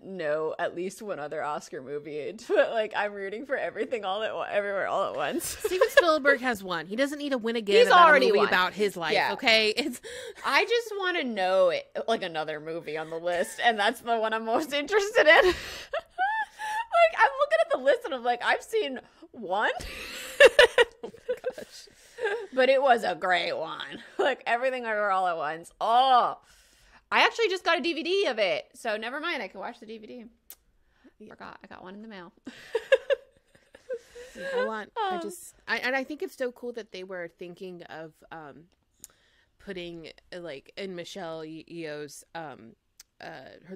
know at least one other Oscar movie. But like I'm rooting for everything everywhere all at once. Steven Spielberg has won. He doesn't need to win again. He's already a movie won. About his life. Yeah. Okay, I just want to know like another movie on the list, and that's the one I'm most interested in. Like I'm looking at the list and I'm like, I've seen one. Oh my gosh. But it was a great one. Like everything everywhere all at once. Oh, I actually just got a DVD of it, so never mind. I can watch the DVD. Forgot I got one in the mail. I think it's so cool that they were thinking of putting like in Michelle Yeoh's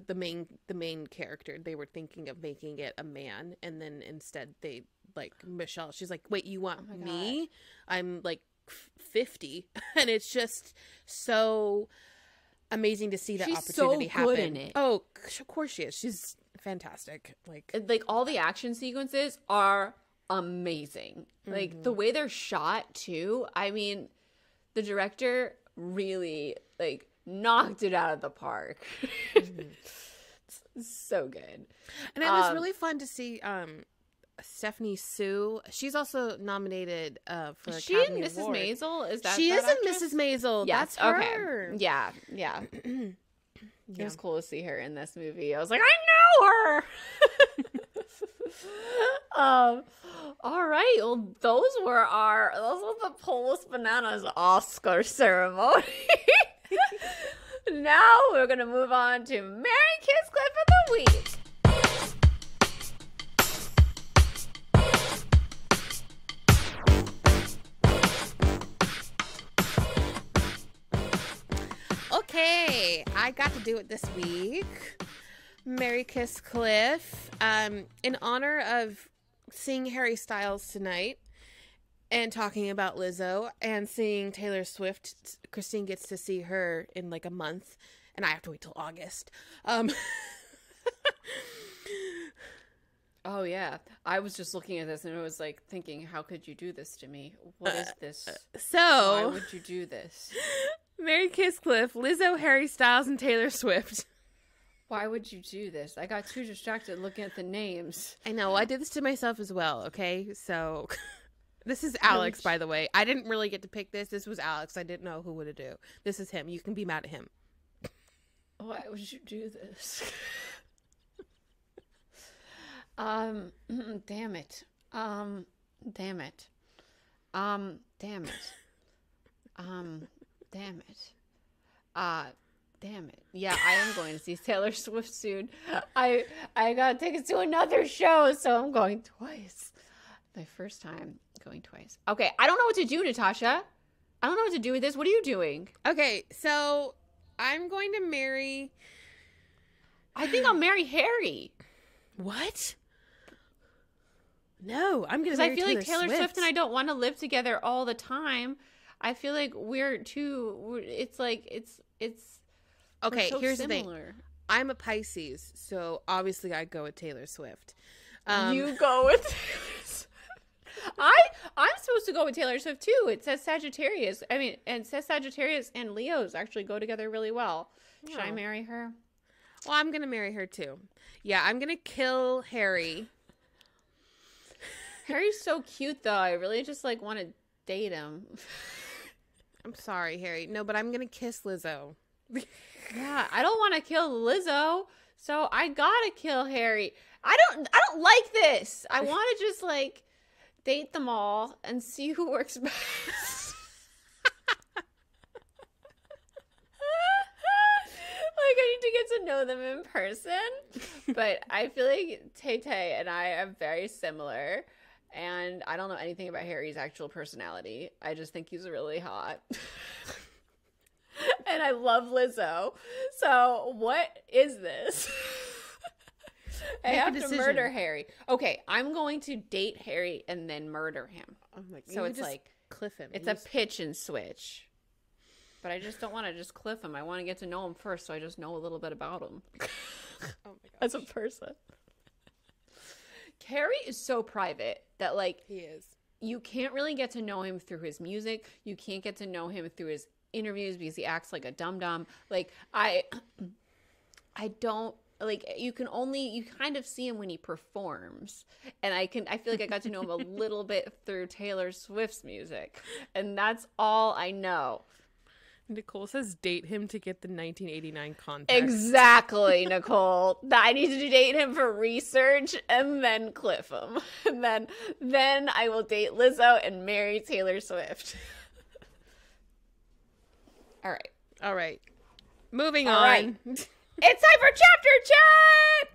the main character. They were thinking of making it a man, and then instead they like Michelle. She's like, "Wait, you want me? I'm like 50," and it's just so amazing to see that opportunity happen. Good in it. Oh, of course she is. She's fantastic. Like all the action sequences are amazing. Like the way they're shot too. I mean, the director really like knocked it out of the park. It's so good. And it was really fun to see Stephanie Sue. She's also nominated for Academy she in Mrs. Award. Maisel? Is that she that is actress? in Mrs. Maisel? Yes, That's her. okay. Yeah. It was cool to see her in this movie. I was like, I know her. All right. Well, those were the Polis Bananas Oscar ceremony. Now we're gonna move on to Mary Kiss Clip of the Week. Okay, I got to do it this week. Mary Kiss Cliff. In honor of seeing Harry Styles tonight and talking about Lizzo and seeing Taylor Swift, Christine gets to see her in like a month, and I have to wait till August. Oh yeah, I was just looking at this and I was like thinking, how could you do this to me? What is this? Why would you do this? Mary Kiss Cliff, Lizzo, Harry Styles, and Taylor Swift. Why would you do this? I got too distracted looking at the names. I know, I did this to myself as well, okay? So, this is Alex, by the way. I didn't really get to pick this. This was Alex. I didn't know who would do. This is him. You can be mad at him. Why would you do this? Damn it. Damn it. Damn it. Damn it. Yeah, I am going to see Taylor Swift soon. I got tickets to another show, so I'm going twice. My first time going twice. Okay, I don't know what to do, Natasha. I don't know what to do with this. What are you doing? Okay, so I'm going to marry... I think I'll marry Harry. What? No, I'm going to marry Taylor Swift. Because I feel like Taylor Swift and I don't want to live together all the time. I feel like we're too... It's like... It's okay, so here's similar. the thing. I'm a Pisces, so obviously I go with Taylor Swift. You go with I'm supposed to go with Taylor Swift too. It says Sagittarius. I mean, and it says Sagittarius and Leos actually go together really well. Should I marry her? Well, I'm gonna marry her too. Yeah, I'm gonna kill Harry. Harry's so cute though. I really just like want to date him. I'm sorry, Harry. No, but I'm gonna kiss Lizzo. Yeah, I don't want to kill Lizzo, so I gotta kill Harry. I don't like this. I want to just like date them all and see who works best. Like, I need to get to know them in person. But I feel like Tay-Tay and I are very similar. And I don't know anything about Harry's actual personality. I just think he's really hot. And I love Lizzo. So what is this? I have to murder Harry. Okay, I'm going to date Harry and then murder him. I'm like, so it's like cliff him. It's a pitch and switch. But I just don't want to just cliff him. I want to get to know him first, so I just know a little bit about him. Oh my god. As a person. Harry is so private that, like, he is. You can't really get to know him through his music. You can't get to know him through his interviews because he acts like a dum-dum. Like, I don't, like, you kind of see him when he performs. And I feel like I got to know him a little bit through Taylor Swift's music. And that's all I know. Nicole says date him to get the 1989 context. Exactly, Nicole. I need to date him for research and then cliff him. And then I will date Lizzo and marry Taylor Swift. All right. Moving All on. right. It's time for chapter chat.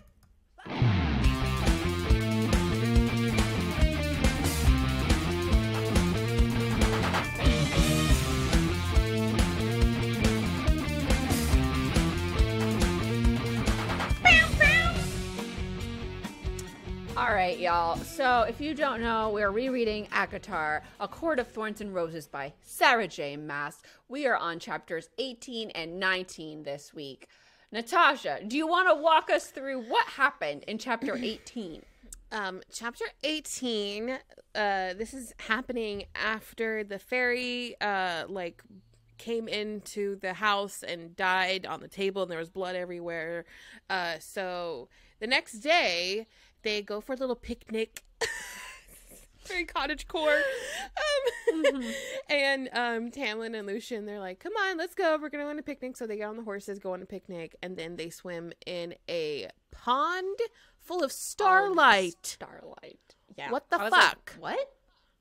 All right, y'all. So if you don't know, we're rereading ACOTAR, A Court of Thorns and Roses by Sarah J. Maas. We are on chapters 18 and 19 this week. Natasha, do you want to walk us through what happened in chapter 18? Chapter 18, this is happening after the fairy, came into the house and died on the table and there was blood everywhere. So the next day, they go for a little picnic. Very cottagecore. And Tamlin and Lucien, they're like, come on, let's go. We're going to go on a picnic. So they get on the horses, go on a picnic, and then they swim in a pond full of starlight. Starlight. Yeah. What the fuck? Like, what?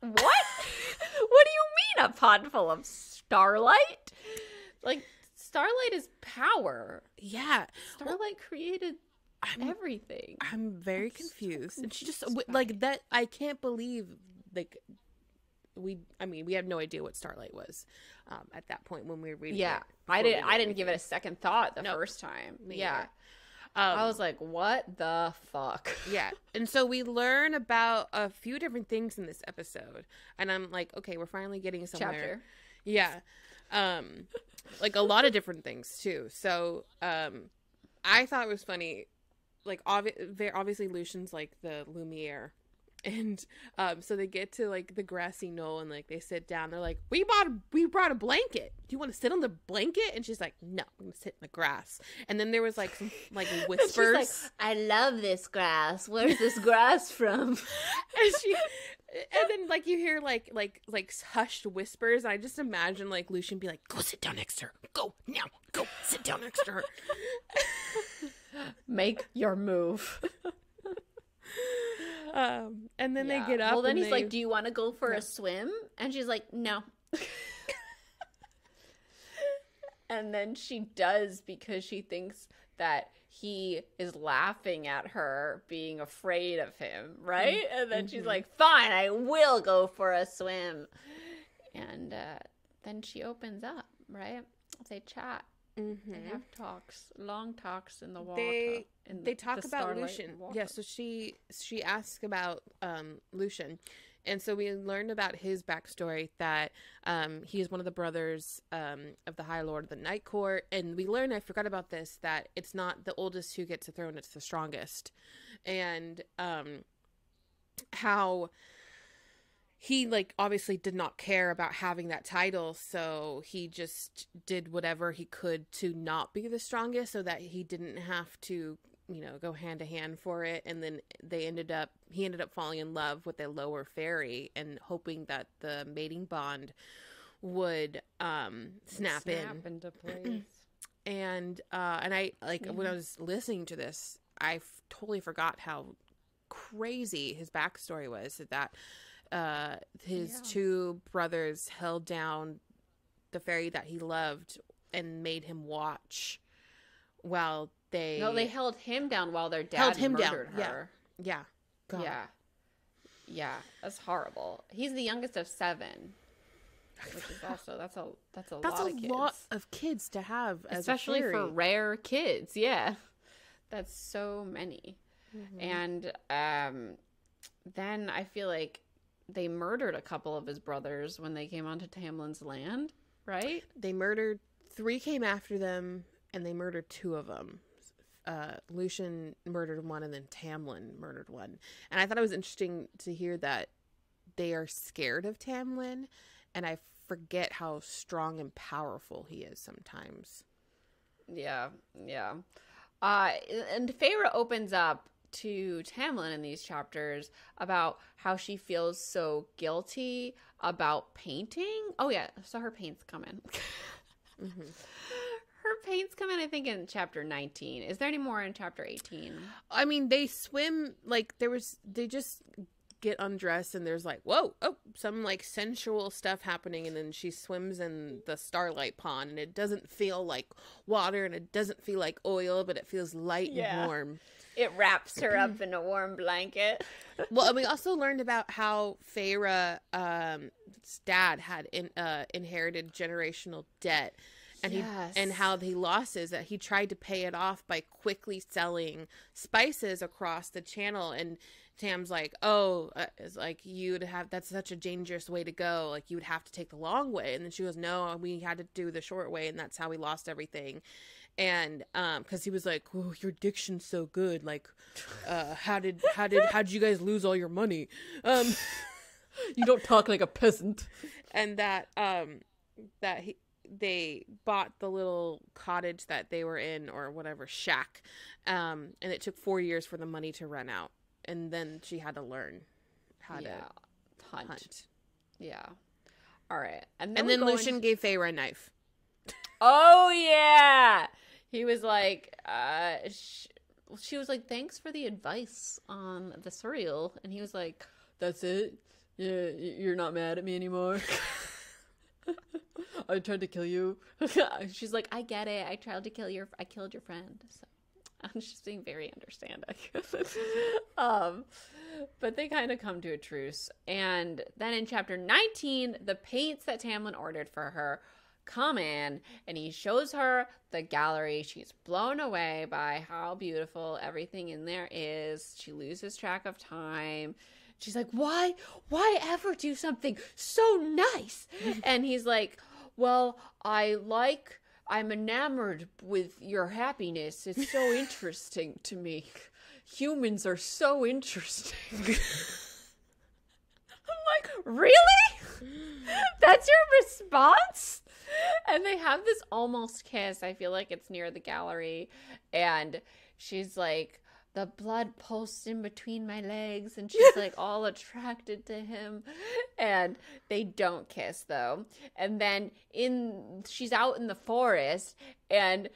What? What do you mean a pond full of starlight? Like, starlight is power. Yeah. Starlight created everything. I'm very confused. And she just, like, that, I can't believe, like, we had no idea what starlight was at that point when we were reading it. I didn't give it a second thought the first time. Yeah. I was like, what the fuck? Yeah. And so we learn about a few different things in this episode. And I'm like, okay, we're finally getting somewhere. Chapter. Yeah. Like a lot of different things too. So I thought it was funny. Like, obviously Lucien's like the Lumiere. And so they get to like the grassy knoll and like they sit down. They're like, we brought a blanket. Do you want to sit on the blanket? And she's like, no, I'm gonna sit in the grass. And then there was like some like whispers. She's like, I love this grass. Where's this grass from? And then like you hear like hushed whispers. I just imagine like Lucien be like, go sit down next to her. Go now. Go sit down next to her. Make your move. And then they get up. Well, then he's like, do you want to go for a swim? And she's like, no. And then she does because she thinks that he is laughing at her being afraid of him, right? And then she's like, fine, I will go for a swim. And then she opens up, right? They chat. They have talks, long talks in the water. They talk about Lucien. Yeah, so she asks about Lucien, And so we learned about his backstory, that he is one of the brothers of the High Lord of the Night Court. And we learned, I forgot about this, that it's not the oldest who gets the throne, it's the strongest. And how he, like, obviously did not care about having that title, so he just did whatever he could to not be the strongest so that he didn't have to, you know, go hand to hand for it. And then he ended up falling in love with a lower fairy and hoping that the mating bond would snap into place. And I, like, when I was listening to this, I totally forgot how crazy his backstory was, that his two brothers held down the fairy that he loved and made him watch while they held him down while their dad held him murdered down. her. Yeah. God. Yeah, that's horrible. He's the youngest of 7, which is also that's a lot of kids to have, especially as a fairy. for rare kids. Yeah, that's so many. And then I feel like they murdered a couple of his brothers when they came onto Tamlin's land, right? They murdered 3, came after them, and they murdered 2 of them. Lucian murdered 1, and then Tamlin murdered 1. And I thought it was interesting to hear that they are scared of Tamlin, and I forget how strong and powerful he is sometimes. Yeah. And Feyre opens up to Tamlin in these chapters about how she feels so guilty about painting. Oh yeah, so her paints come in. Her paints come in, I think, in chapter 19. Is there any more in chapter 18? I mean, they swim, like, they just get undressed, and there's like, some like sensual stuff happening, and then she swims in the starlight pond, and it doesn't feel like water, and it doesn't feel like oil, but it feels light and warm. It wraps her up in a warm blanket. Well, and we also learned about how Feyre's dad had inherited generational debt. And how he lost is that he tried to pay it off by quickly selling spices across the channel. And Tam's like, it's like, that's such a dangerous way to go. Like, you would have to take the long way. And then she goes, no, we had to do the short way. And that's how we lost everything. And, cause he was like, oh, your diction's so good. Like, how did you guys lose all your money? You don't talk like a peasant. And they bought the little cottage that they were in, or whatever, shack. And it took 4 years for the money to run out. And then she had to learn how to hunt. Yeah. All right. And then Lucian gave Feyre a knife. Oh, yeah. He was like, she was like, thanks for the advice on the cereal. And he was like, that's it? Yeah, you're not mad at me anymore? I tried to kill you. She's like, I get it. I killed your friend. So I'm just being very understanding. But they kind of come to a truce. And then in chapter 19, the paints that Tamlin ordered for her come in, and he shows her the gallery. She's blown away by how beautiful everything in there is. She loses track of time. She's like, why ever do something so nice? And he's like, well, I'm enamored with your happiness. It's so interesting to me. Humans are so interesting. I'm like, really? That's your response? And they have this almost kiss. I feel like it's near the gallery. And she's like, the blood pulsed in between my legs, and she's like all attracted to him. And they don't kiss though. And then she's out in the forest, and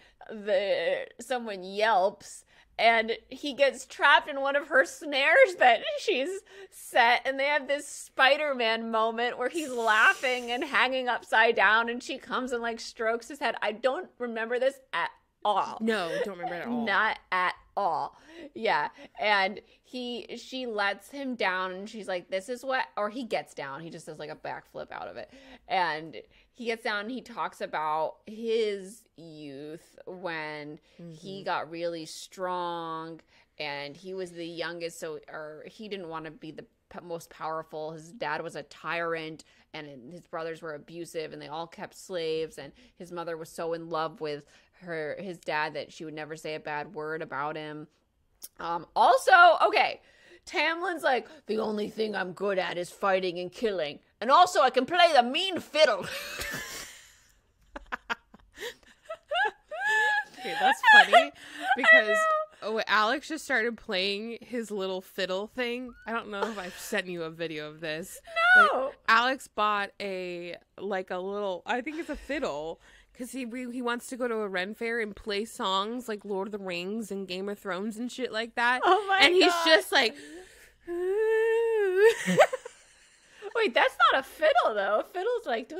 someone yelps, and he gets trapped in one of her snares that she's set, and they have this Spider-Man moment where he's laughing and hanging upside down, and she comes and like strokes his head. I don't remember this at all. No, don't remember it at all. Not at all. Yeah. And she lets him down, and she's like, this is what, or he gets down. He just does like a backflip out of it. And he gets down and he talks about his youth when he got really strong and he was the youngest. Or he didn't want to be the most powerful. His dad was a tyrant, and his brothers were abusive, and they all kept slaves. And his mother was so in love with his dad that she would never say a bad word about him. Also, okay, Tamlin's like, the only thing I'm good at is fighting and killing, and also I can play the mean fiddle. Okay, that's funny because Alex just started playing his little fiddle thing. I don't know if I've sent you a video of this. No. Alex bought a little, I think it's a fiddle, because he wants to go to a Ren fair and play songs like Lord of the Rings and Game of Thrones and shit like that. Oh my and God. he's just like, Wait, that's not a fiddle though. A fiddle's like.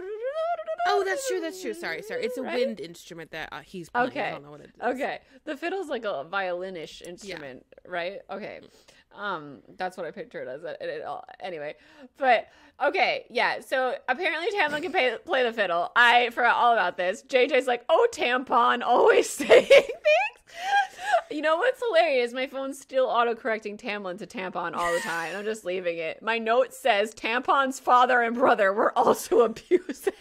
oh, that's true. Sorry. It's a Right? wind instrument that he's playing. Okay. I don't know what it is. Okay. The fiddle's like a violinish instrument, right? Okay. That's what I pictured as anyway. But okay, yeah. So apparently Tamlin can play the fiddle. I forgot all about this. JJ's like, oh, tampon, always saying things. You know what's hilarious? My phone's still autocorrecting Tamlin to tampon all the time. I'm just leaving it. My note says Tampon's father and brother were also abusive.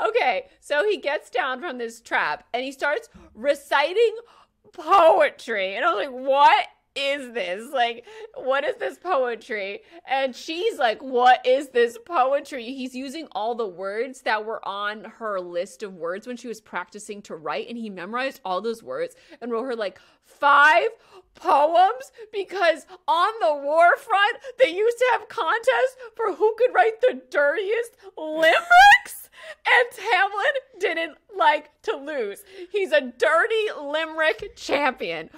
Okay, so he gets down from this trap and he starts reciting poetry. And I was like, what is this? Like, what is this poetry? And she's like, what is this poetry? He's using all the words that were on her list of words when she was practicing to write. And he memorized all those words and wrote her like 5 poems, because on the war front, they used to have contests for who could write the dirtiest limericks. And Tamlin didn't like to lose. He's a dirty limerick champion.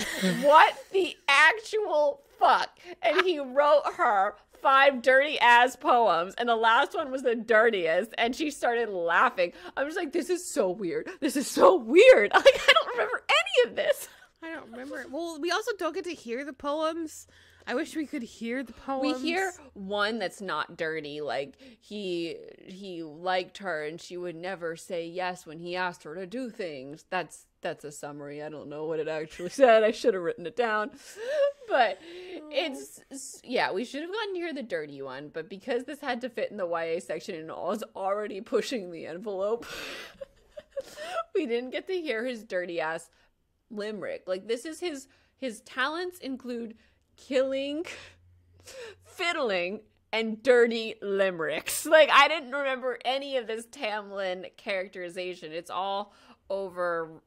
What the actual fuck? And he wrote her 5 dirty ass poems, and the last one was the dirtiest, and she started laughing. I was like, this is so weird. Like, I don't remember any of this. I don't remember. Well, we also don't get to hear the poems. I wish we could hear the poems. We hear one that's not dirty, like he liked her and she would never say yes when he asked her to do things. That's a summary. I don't know what it actually said. I should have written it down. But we should have gotten to hear the dirty one, but because this had to fit in the YA section and I was already pushing the envelope, we didn't get to hear his dirty ass limerick. Like, this is his talents include killing, fiddling, and dirty limericks. Like, I didn't remember any of this Tamlin characterization. It's all overrun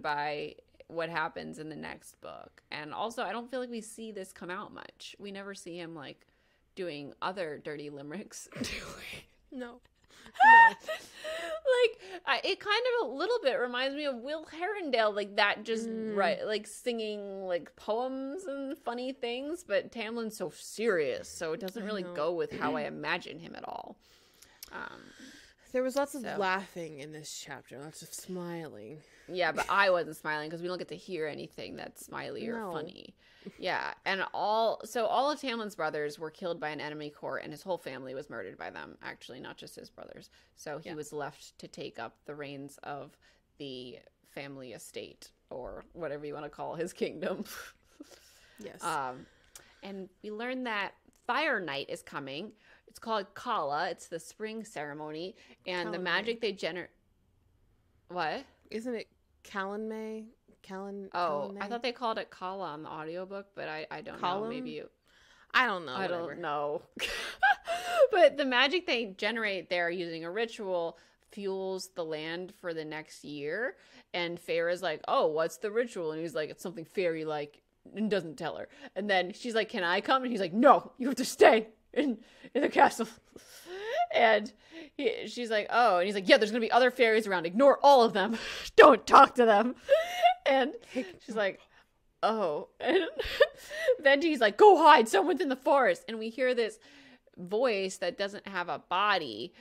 by what happens in the next book. And also, I don't feel like we see this come out much. We never see him like doing other dirty limericks. No. Like, it kind of a little bit reminds me of Will Herondale, like that, just right, like singing like poems and funny things, but Tamlin's so serious, so it doesn't really go with how I imagine him at all. There was lots of laughing in this chapter, lots of smiling. Yeah, but I wasn't smiling because we don't get to hear anything that's smiley or funny. Yeah, and all of Tamlin's brothers were killed by an enemy court, and his whole family was murdered by them, actually, not just his brothers. So he was left to take up the reins of the family estate, or whatever you want to call his kingdom. Yes. And we learned that Fire Night is coming. It's called Kala. It's the spring ceremony, and the magic they generate. What? Isn't it Callan? Oh, I thought they called it Kala on the audiobook, but I don't know. Maybe I don't know. I don't know. But the magic they generate there using a ritual fuels the land for the next year. And Feyre's like, oh, what's the ritual? And he's like, it's something fairy-like, and doesn't tell her. And then she's like, can I come? And he's like, no, you have to stay in the castle. And she's like, oh, and he's like, yeah, there's gonna be other fairies around. Ignore all of them. Don't talk to them. And she's like, oh. And then he's like, go hide. Someone's in the forest. And we hear this voice that doesn't have a body,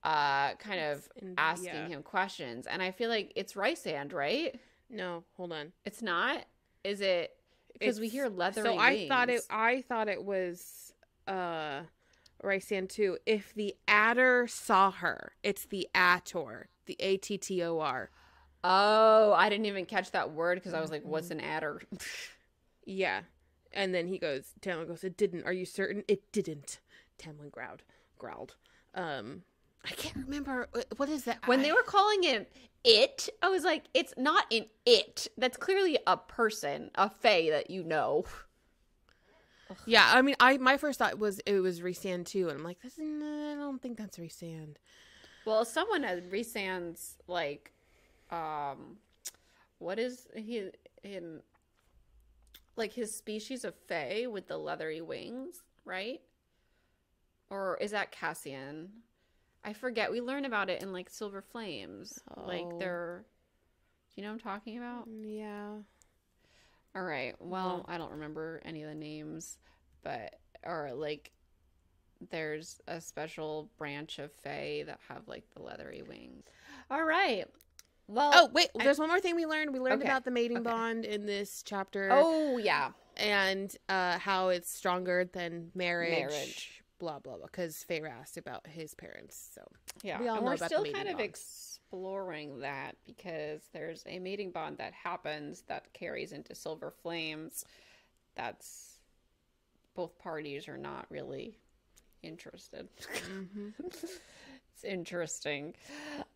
kind of asking him questions. And I feel like it's Rysand, right? No, hold on. It's not? Is it? Because we hear leathery wings. I thought it was Rysand too. If the adder saw her, it's the Attor, the Attor. Oh, I didn't even catch that word because I was like, what's an adder? Yeah. And then Tamlin goes, it didn't. Are you certain? It didn't. Tamlin growled. I can't remember. What is that? When they were calling him it, I was like, it's not an it. That's clearly a person, a fae that you know. Yeah, I mean, my first thought was it was Rhysand too, and I'm like, I don't think that's Rhysand. Well, someone at Rhysand's like, what is he in? Like his species of fae with the leathery wings, right? Or is that Cassian? I forget. We learn about it in like Silver Flames. Like they're, you know what I'm talking about? Yeah. All right. Well, I don't remember any of the names, but or like there's a special branch of fae that have like the leathery wings. All right. Well, Oh, wait, there's one more thing we learned. We learned Okay, about the mating bond in this chapter. oh yeah. And how it's stronger than marriage. Blah, blah, blah. Because Feyre asked about his parents. So Yeah, we all and know we're about still the mating kind of bond. exploring that because there's a mating bond that happens that carries into Silver Flames. That's both parties are not really interested. It's interesting.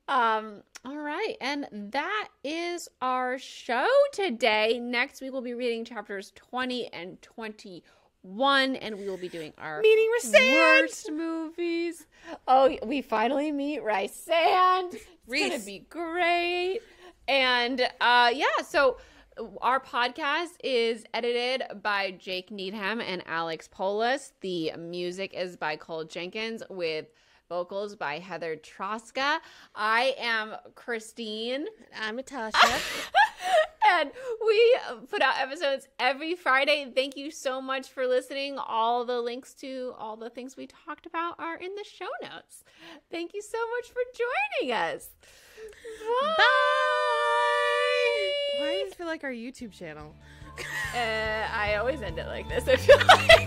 All right, and that is our show today. Next week we'll be reading chapters 20 and 21, and we will be doing our Meeting Rhysand! worst movies. Oh, we finally meet Rhysand. It's gonna Rhys. be great. And yeah, so our podcast is edited by Jake Needham and Alex Polis. The music is by Cole Jenkins with vocals by Heather Troska. I am Christine. I'm Natasha. And we put out episodes every Friday. Thank you so much for listening. All the links to all the things we talked about are in the show notes. Thank you so much for joining us. Bye. Why does it feel like our YouTube channel? I always end it like this, I feel like.